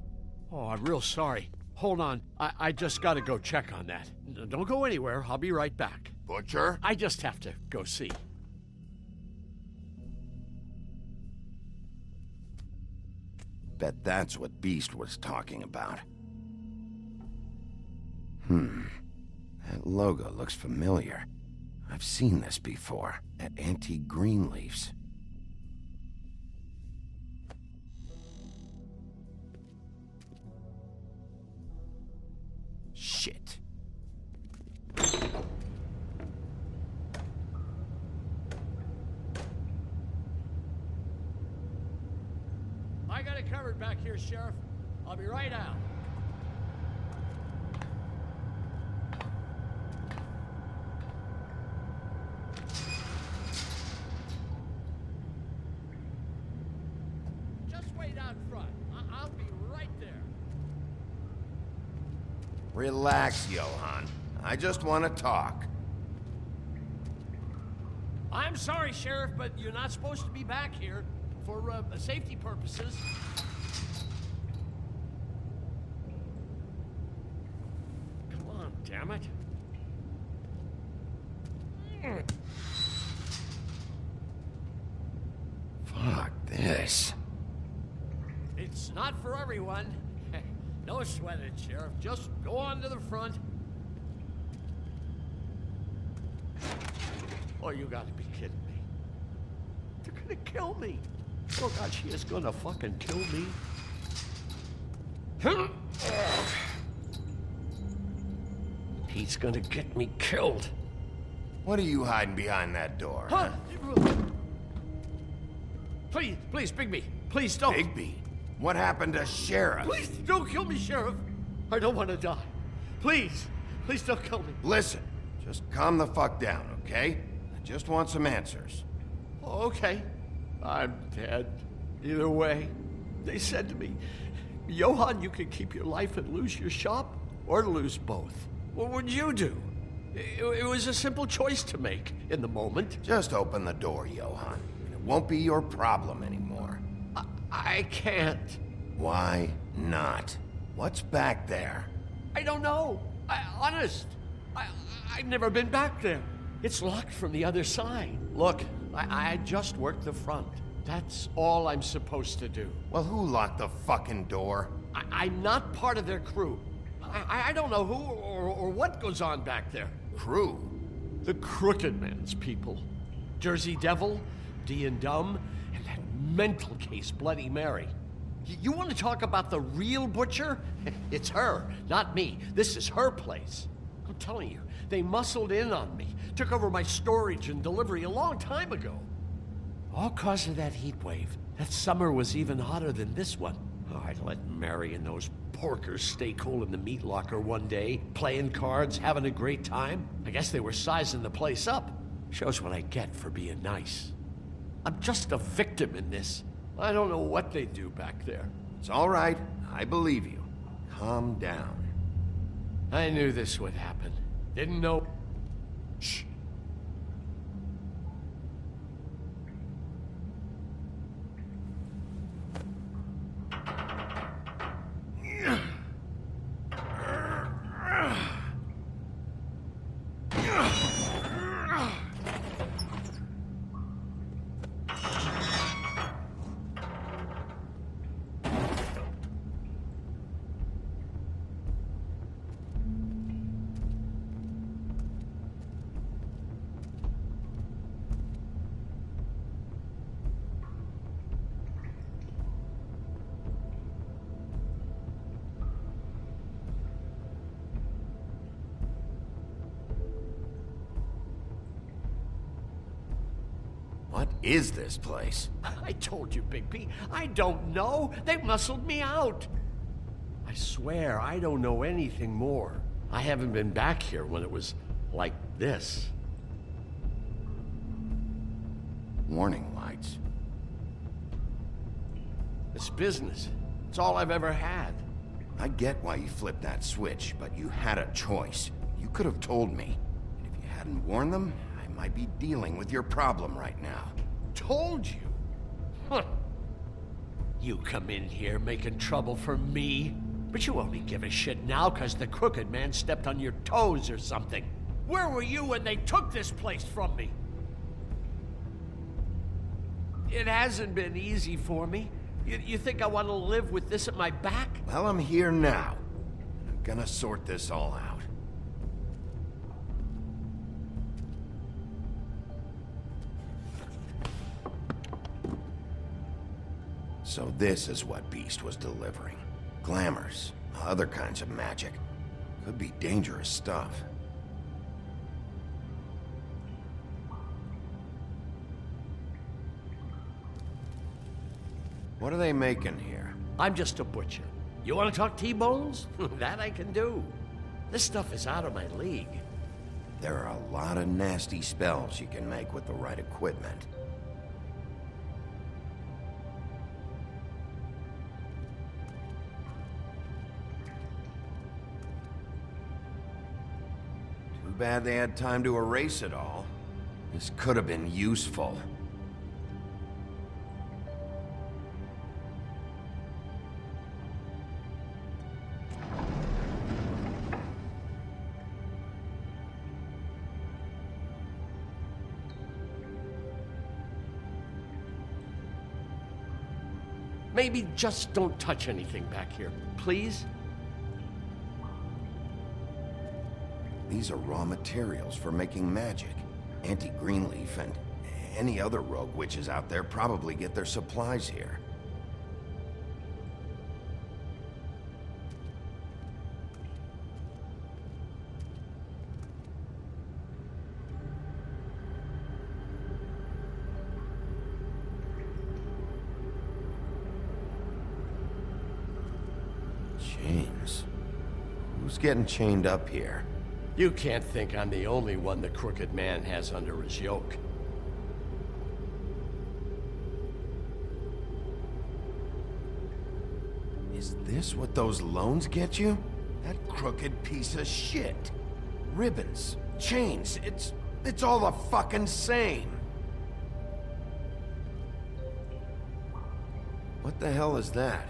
Oh, I'm real sorry. Hold on. I just gotta go check on that. Don't go anywhere. I'll be right back. Butcher? I just have to go see. Bet that's what Beast was talking about. That logo looks familiar. I've seen this before, at Antique Greenleaf's. Shit. I got it covered back here, Sheriff. I'll be right out. Just wait out front. I'll be right there. Relax, Johann. I just want to talk. I'm sorry, Sheriff, but you're not supposed to be back here for safety purposes. Come on, damn it. Fuck this. It's not for everyone. No sweat it, Sheriff. Just go on to the front. Oh, you gotta be kidding me. They're gonna kill me. Oh, God, she is gonna fucking kill me. He's gonna get me killed. What are you hiding behind that door? Huh? Please, Bigby. Please don't. Bigby? What happened to Sheriff? Please don't kill me, Sheriff. I don't want to die. Please don't kill me. Listen, just calm the fuck down, okay? I just want some answers. Okay. I'm dead. Either way. They said to me, Johann, you can keep your life and lose your shop, or lose both. What would you do? It was a simple choice to make in the moment. Just open the door, Johann. It won't be your problem anymore. I can't. Why not? What's back there? I don't know. Honest. I've never been back there. It's locked from the other side. Look, I just worked the front. That's all I'm supposed to do. Well, who locked the fucking door? I'm not part of their crew. I don't know who or what goes on back there. Crew? The Crooked Man's people. Jersey Devil, D and Dumb, and that mental case, Bloody Mary. You want to talk about the real butcher? It's her, not me. This is her place. I'm telling you, they muscled in on me, took over my storage and delivery a long time ago. All cause of that heat wave. That summer was even hotter than this one. Oh, I'd let Mary and those porkers stay cool in the meat locker one day, playing cards, having a great time. I guess they were sizing the place up. Shows what I get for being nice. I'm just a victim in this. I don't know what they do back there. It's all right. I believe you. Calm down. I knew this would happen. Didn't know... Shh. What is this place? I told you, Bigby. I don't know. They muscled me out. I swear, I don't know anything more. I haven't been back here when it was like this. Warning lights. It's business. It's all I've ever had. I get why you flipped that switch, but you had a choice. You could have told me. And if you hadn't warned them, I might be dealing with your problem right now. Told you? Huh. You come in here making trouble for me, but you only give a shit now because the Crooked Man stepped on your toes or something. Where were you when they took this place from me? It hasn't been easy for me. You think I want to live with this at my back? Well, I'm here now. I'm gonna sort this all out. So this is what Beast was delivering. Glamours, other kinds of magic. Could be dangerous stuff. What are they making here? I'm just a butcher. You want to talk T-bones? That I can do. This stuff is out of my league. There are a lot of nasty spells you can make with the right equipment. Too bad they had time to erase it all. This could have been useful. Maybe just don't touch anything back here, please? These are raw materials for making magic. Auntie Greenleaf and any other rogue witches out there probably get their supplies here. Chains. Who's getting chained up here? You can't think I'm the only one the Crooked Man has under his yoke. Is this what those loans get you? That crooked piece of shit. Ribbons, chains, it's all the fucking same. What the hell is that?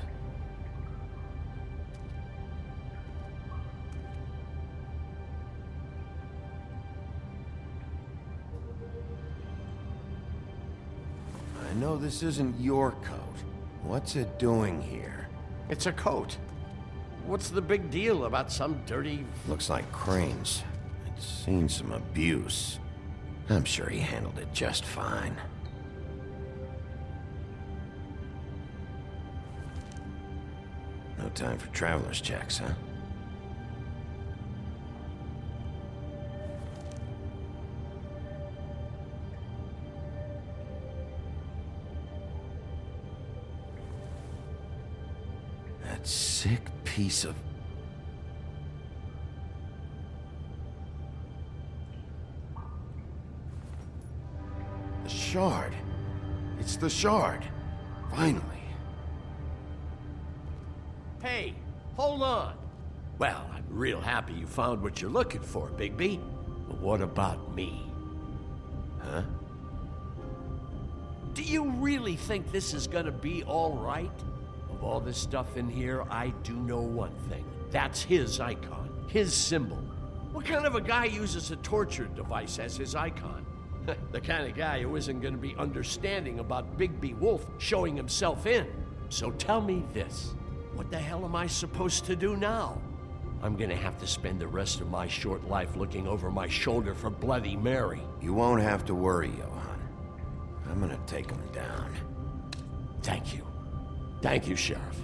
I know this isn't your coat. What's it doing here? It's a coat. What's the big deal about some dirty... Looks like Crane's. It's seen some abuse. I'm sure he handled it just fine. No time for traveler's checks, huh? That sick piece of... The shard. It's the shard. Finally. Hey, hold on. Well, I'm real happy you found what you're looking for, Bigby. But what about me? Huh? Do you really think this is gonna be all right? Of all this stuff in here, I do know one thing. That's his icon, his symbol. What kind of a guy uses a torture device as his icon? The kind of guy who isn't gonna be understanding about Bigby Wolf showing himself in. So tell me this, what the hell am I supposed to do now? I'm gonna have to spend the rest of my short life looking over my shoulder for Bloody Mary. You won't have to worry, Johann. I'm gonna take him down. Thank you. Thank you, Sheriff.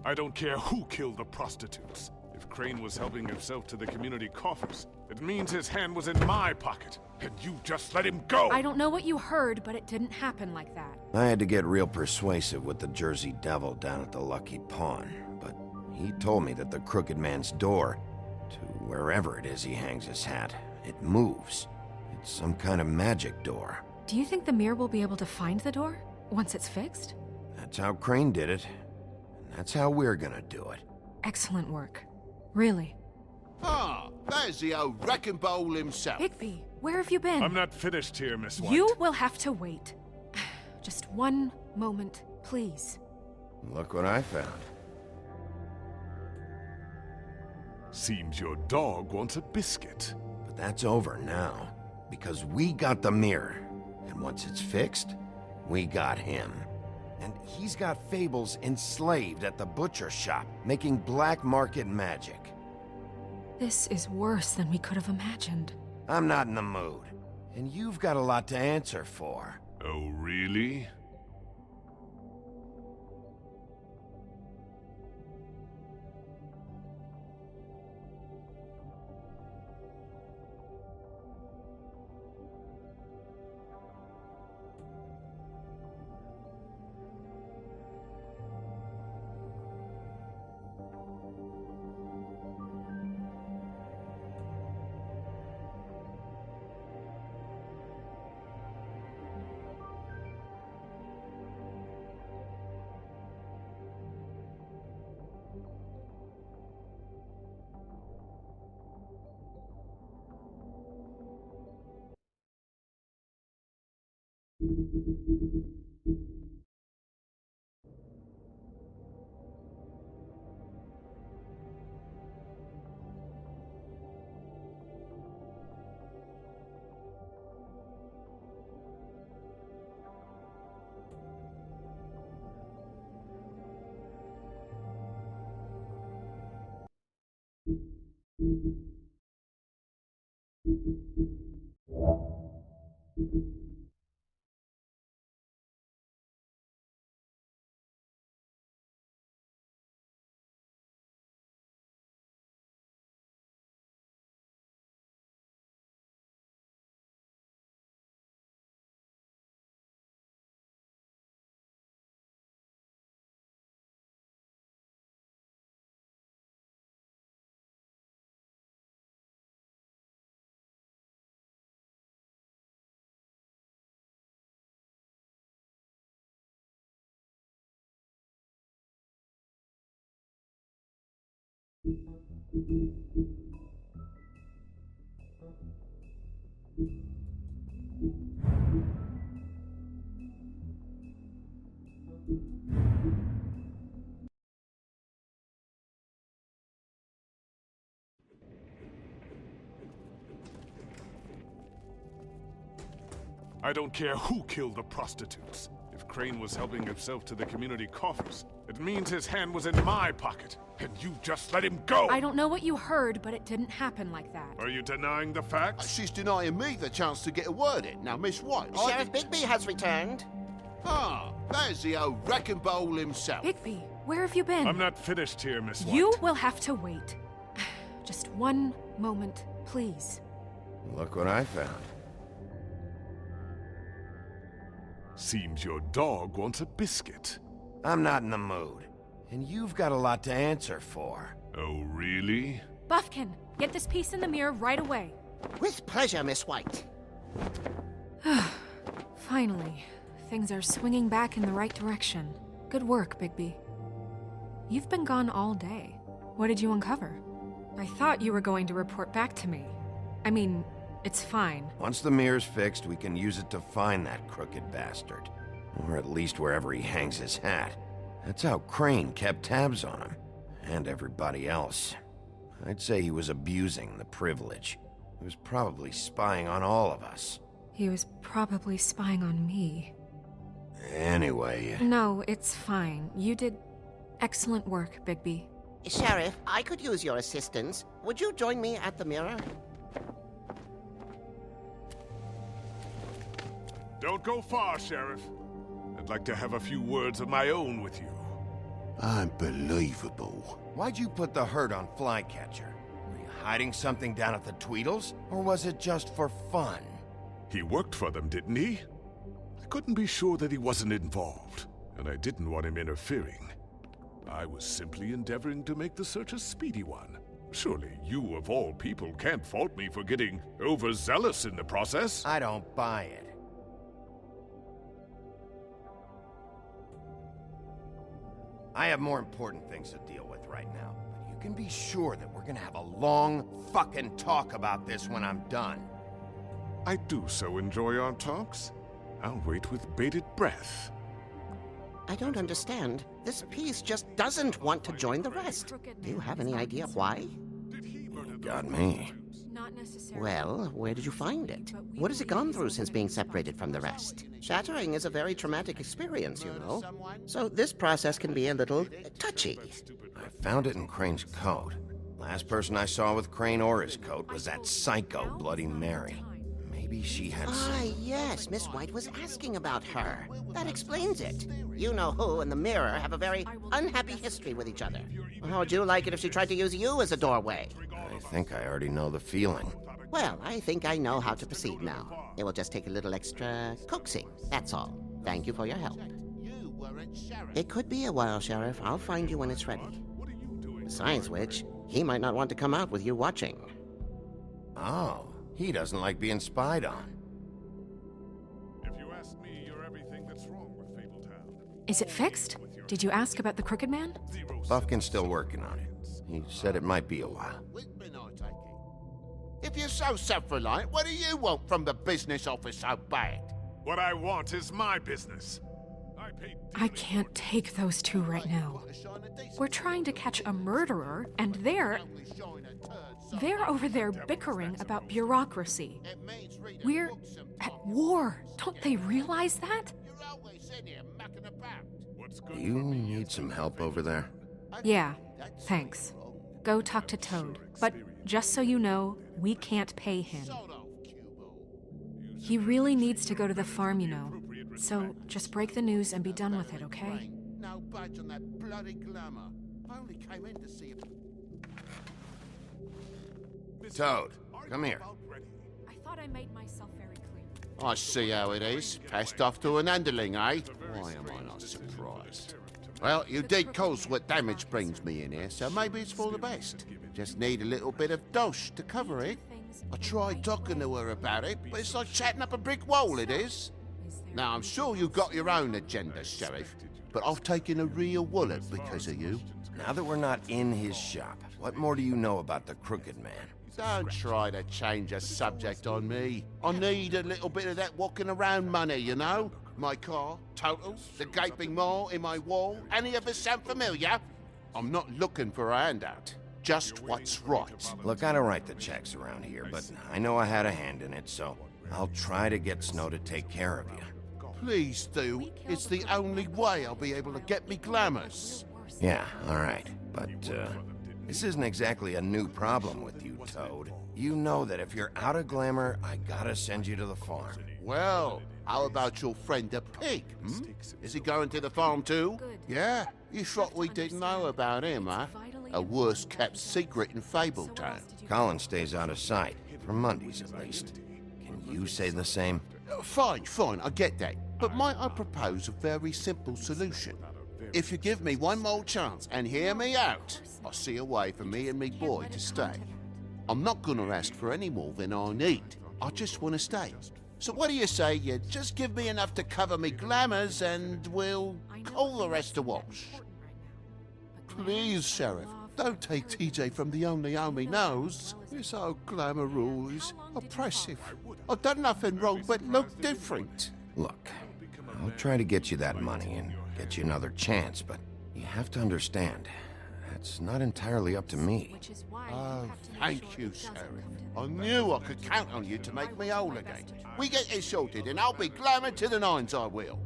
I don't care who killed the prostitutes. If Crane was helping himself to the community coffers, it means his hand was in my pocket, and you just let him go! I don't know what you heard, but it didn't happen like that. I had to get real persuasive with the Jersey Devil down at the Lucky Pawn, but he told me that the Crooked Man's door, to wherever it is he hangs his hat, it moves. It's some kind of magic door. Do you think the mirror will be able to find the door once it's fixed? That's how Crane did it. That's how we're gonna do it. Excellent work. Really. Ah, there's the old wrecking bowl himself. Bigby, where have you been? I'm not finished here, Miss White. You will have to wait. Just one moment, please. Look what I found. Seems your dog wants a biscuit. But that's over now, because we got the mirror. And once it's fixed, we got him. And he's got Fables enslaved at the butcher shop, making black market magic. This is worse than we could have imagined. I'm not in the mood. And you've got a lot to answer for. Oh, really? I don't care who killed the prostitutes. If Crane was helping himself to the community coffers, it means his hand was in my pocket, and you just let him go! I don't know what you heard, but it didn't happen like that. Are you denying the facts? She's denying me the chance to get a word in. Now, Miss White... Sheriff Bigby has returned. Ah, there's the old wrecking bowl himself. Bigby, Where have you been? I'm not finished here, Miss White. You will have to wait. Just one moment, please. Look what I found. Seems your dog wants a biscuit. I'm not in the mood. And you've got a lot to answer for. Oh, really? Buffkin, get this piece in the mirror right away. With pleasure, Miss White. Finally, things are swinging back in the right direction. Good work, Bigby. You've been gone all day. What did you uncover? I thought you were going to report back to me. I mean, it's fine. Once the mirror's fixed, we can use it to find that crooked bastard. Or at least wherever he hangs his hat. That's how Crane kept tabs on him. And everybody else. I'd say he was abusing the privilege. He was probably spying on all of us. He was probably spying on me. Anyway... No, it's fine. You did excellent work, Bigby. Sheriff, I could use your assistance. Would you join me at the mirror? Don't go far, Sheriff. I'd like to have a few words of my own with you. Unbelievable. Why'd you put the hurt on Flycatcher? Were you hiding something down at the Tweedles? Or was it just for fun? He worked for them, didn't he? I couldn't be sure that he wasn't involved, and I didn't want him interfering. I was simply endeavoring to make the search a speedy one. Surely you, of all people, can't fault me for getting overzealous in the process. I don't buy it. I have more important things to deal with right now, but you can be sure that we're gonna have a long fucking talk about this when I'm done. I do so enjoy our talks. I'll wait with bated breath. I don't understand. This piece just doesn't want to join the rest. Do you have any idea why? Got me. Not necessarily. Well, where did you find it? What has it gone through since being separated from the rest? Shattering is a very traumatic experience, you know. So this process can be a little touchy. I found it in Crane's coat. Last person I saw with Crane or his coat was that psycho Bloody Mary. Maybe she had some... Ah, yes, Miss White was asking about her. That explains it. You know who and the mirror have a very unhappy history with each other. How would you like it if she tried to use you as a doorway? I think I already know the feeling. Well, I think I know how to proceed now. It will just take a little extra coaxing, that's all. Thank you for your help. It could be a while, Sheriff. I'll find you when it's ready. Besides which, he might not want to come out with you watching. Oh, he doesn't like being spied on. If you ask me, you're everything that's wrong with Fabletown. Is it fixed? Did you ask about the Crooked Man? Buffkin's still working on it. He said it might be a while. If you're so self-reliant, what do you want from the business office so bad? What I want is my business. I can't take those two right now. We're trying to catch a murderer, and they're over there bickering about bureaucracy. We're at war. Don't they realize that? Do you need some help over there? Yeah, thanks. Go talk to Toad. But just so you know, we can't pay him. He really needs to go to the farm, you know. So just break the news and be done with it, okay? No budge on that bloody glamour. I only came in to see if... Toad, come here. I thought I made myself very clear. I see how it is. Passed off to an underling, eh? Why am I not surprised? Well, you did cause what damage brings me in here, so maybe it's for the best. Just need a little bit of dosh to cover it. I tried talking to her about it, but it's like chatting up a brick wall, it is. Now, I'm sure you've got your own agenda, Sheriff, but I've taken a real wallet because of you. Now that we're not in his shop, what more do you know about the Crooked Man? Don't try to change the subject on me. I need a little bit of that walking around money, you know? My car, total, the gaping maw in my wall. Any of us sound familiar? I'm not looking for a handout. Just what's right. Look, I don't write the checks around here, but I know I had a hand in it, so I'll try to get Snow to take care of you. Please do. It's the only way I'll be able to get me glamours. Yeah, all right. But, this isn't exactly a new problem with you, Toad. You know that if you're out of glamour, I gotta send you to the farm. Well, how about your friend the pig, Is he going to the farm too? Yeah? You thought we didn't know about him, huh? A worst-kept secret in Fabletown. Colin stays out of sight, for Mondays at least. Can you say the same? Fine, I get that. But might I propose a very simple solution? If you give me one more chance and hear me out, I'll see a way for me and me boy to stay. I'm not gonna ask for any more than I need. I just want to stay. So what do you say you just give me enough to cover me glamours and we'll call the rest a wash? Please, Sheriff, don't take TJ from the only home he knows. You're so glamorous, oppressive. I've done nothing wrong but look different. Look, I'll try to get you that money and get you another chance, but you have to understand, that's not entirely up to me. Oh, thank you, Sheriff. I knew I could count on you to make me whole again. We get this sorted and I'll be glamour to the nines, I will.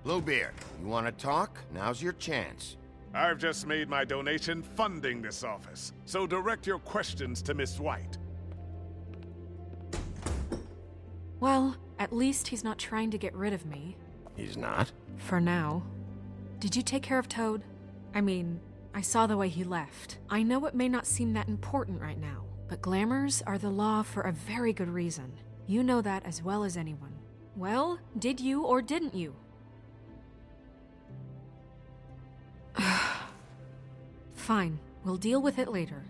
Bluebeard, you want to talk? Now's your chance. I've just made my donation funding this office, so direct your questions to Miss White. Well, at least he's not trying to get rid of me. He's not? For now. Did you take care of Toad? I mean, I saw the way he left. I know it may not seem that important right now, but glamours are the law for a very good reason. You know that as well as anyone. Well, did you or didn't you? Fine, we'll deal with it later.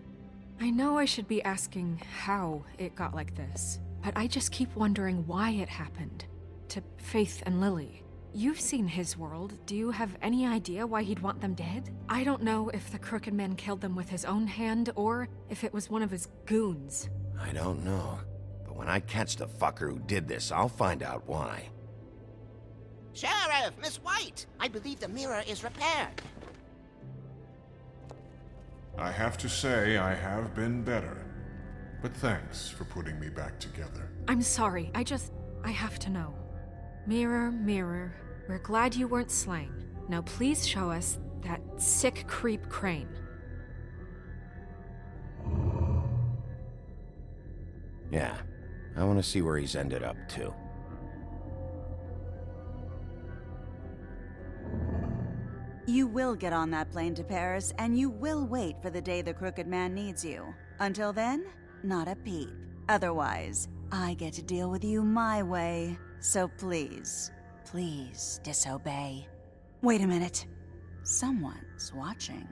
I know I should be asking how it got like this, but I just keep wondering why it happened. To Faith and Lily. You've seen his world. Do you have any idea why he'd want them dead? I don't know if the Crooked Man killed them with his own hand or if it was one of his goons. I don't know. But when I catch the fucker who did this, I'll find out why. Sheriff, Miss White! I believe the mirror is repaired. I have to say I have been better. But thanks for putting me back together. I'm sorry, I have to know. Mirror, mirror, we're glad you weren't slain. Now please show us that sick creep Crane. Yeah, I want to see where he's ended up, too. You will get on that plane to Paris, and you will wait for the day the Crooked Man needs you. Until then, not a peep. Otherwise, I get to deal with you my way. So please, please disobey. Wait a minute. Someone's watching.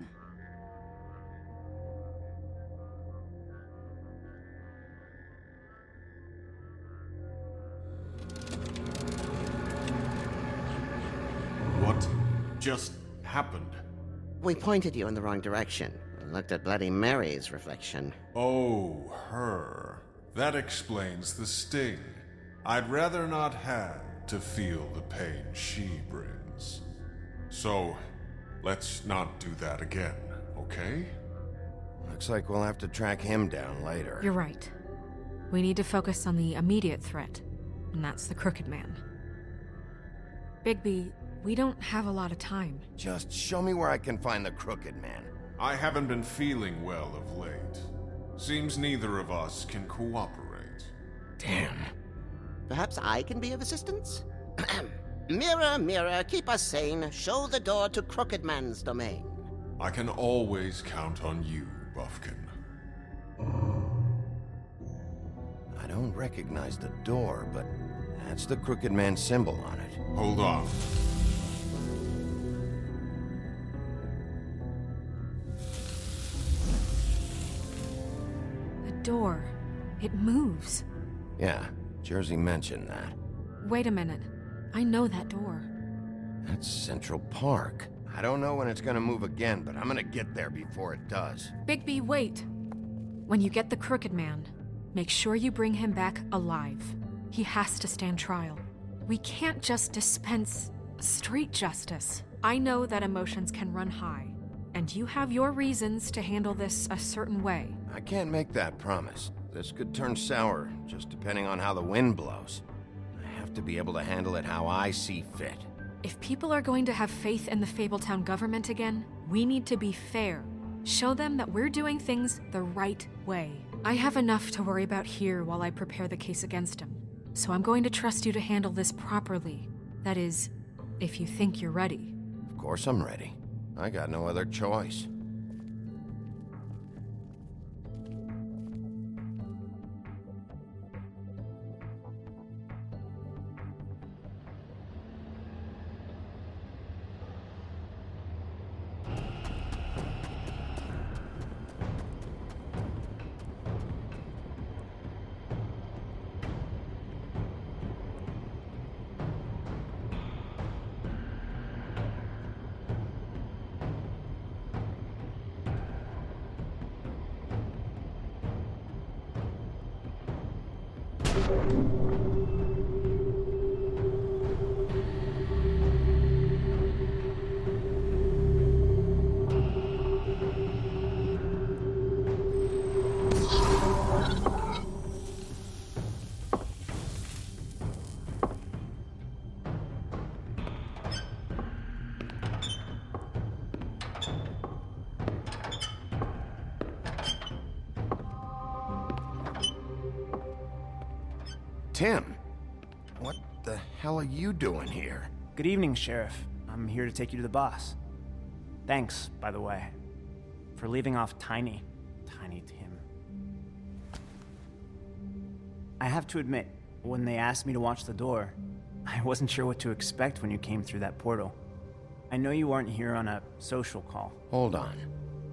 What just happened? We pointed you in the wrong direction. Looked at Bloody Mary's reflection. Oh, her. That explains the sting. I'd rather not have to feel the pain she brings. So, let's not do that again, okay? Looks like we'll have to track him down later. You're right. We need to focus on the immediate threat, and that's the Crooked Man. Bigby, we don't have a lot of time. Just show me where I can find the Crooked Man. I haven't been feeling well of late. Seems neither of us can cooperate. Damn. Perhaps I can be of assistance? Mirror, mirror, keep us sane. Show the door to Crooked Man's domain. I can always count on you, Buffkin. I don't recognize the door, but that's the Crooked Man symbol on it. Hold on. The door. It moves. Yeah, Jersey mentioned that. Wait a minute. I know that door. That's Central Park. I don't know when it's gonna move again, but I'm gonna get there before it does. Bigby, wait. When you get the Crooked Man, make sure you bring him back alive. He has to stand trial. We can't just dispense street justice. I know that emotions can run high, and you have your reasons to handle this a certain way. I can't make that promise. This could turn sour, just depending on how the wind blows. I have to be able to handle it how I see fit. If people are going to have faith in the Fabletown government again, we need to be fair. Show them that we're doing things the right way. I have enough to worry about here while I prepare the case against him. So I'm going to trust you to handle this properly. That is, if you think you're ready. Of course I'm ready. I got no other choice. Tim, what the hell are you doing here? Good evening, Sheriff. I'm here to take you to the boss. Thanks, by the way, for leaving off Tiny Tim. I have to admit, when they asked me to watch the door, I wasn't sure what to expect when you came through that portal. I know you weren't here on a social call. Hold on.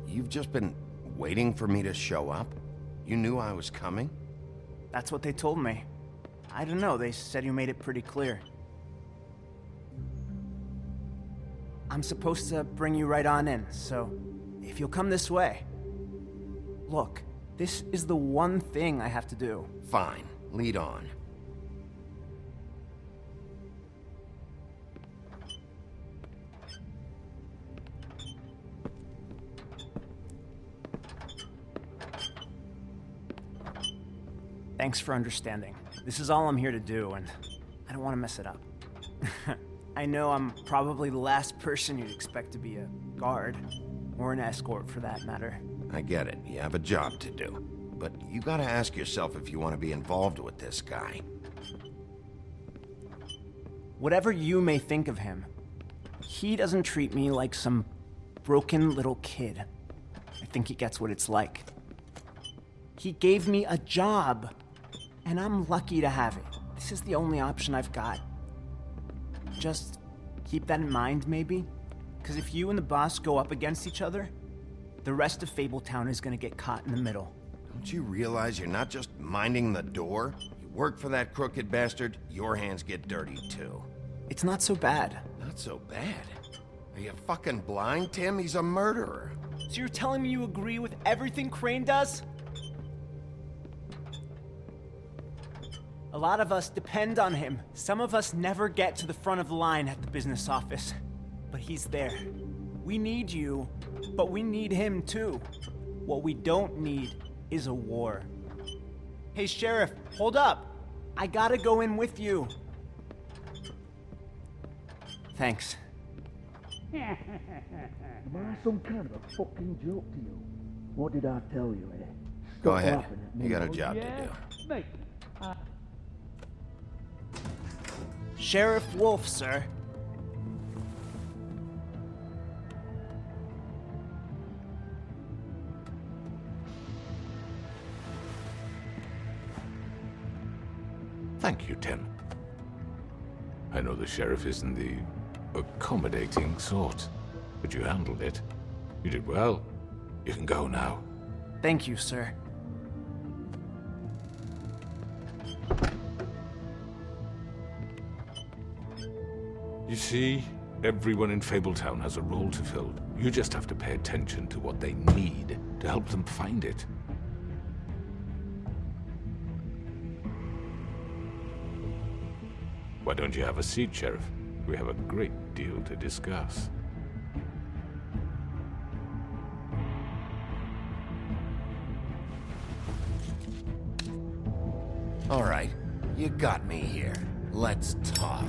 You've just been waiting for me to show up? You knew I was coming? That's what they told me. I don't know, they said you made it pretty clear. I'm supposed to bring you right on in, so if you'll come this way. Look, this is the one thing I have to do. Fine, lead on. Thanks for understanding. This is all I'm here to do, and I don't want to mess it up. I know I'm probably the last person you'd expect to be a guard, or an escort for that matter. I get it, you have a job to do. But you gotta ask yourself if you want to be involved with this guy. Whatever you may think of him, he doesn't treat me like some broken little kid. I think he gets what it's like. He gave me a job, and I'm lucky to have it. This is the only option I've got. Just keep that in mind, maybe? Because if you and the boss go up against each other, the rest of Fabletown is gonna get caught in the middle. Don't you realize you're not just minding the door? You work for that crooked bastard, your hands get dirty too. It's not so bad. Not so bad? Are you fucking blind, Tim? He's a murderer. So you're telling me you agree with everything Crane does? A lot of us depend on him. Some of us never get to the front of the line at the business office. But he's there. We need you, but we need him too. What we don't need is a war. Hey, Sheriff, hold up. I gotta go in with you. Thanks. Am I some kind of a fucking joke to you? What did I tell you, eh? Go Stop ahead. laughing at me. You got a job to Yeah? do. Mate, Sheriff Wolf, sir. Thank you, Tim. I know the sheriff isn't the accommodating sort, but you handled it. You did well. You can go now. Thank you, sir. You see, everyone in Fabletown has a role to fill. You just have to pay attention to what they need to help them find it. Why don't you have a seat, Sheriff? We have a great deal to discuss. All right, you got me here. Let's talk.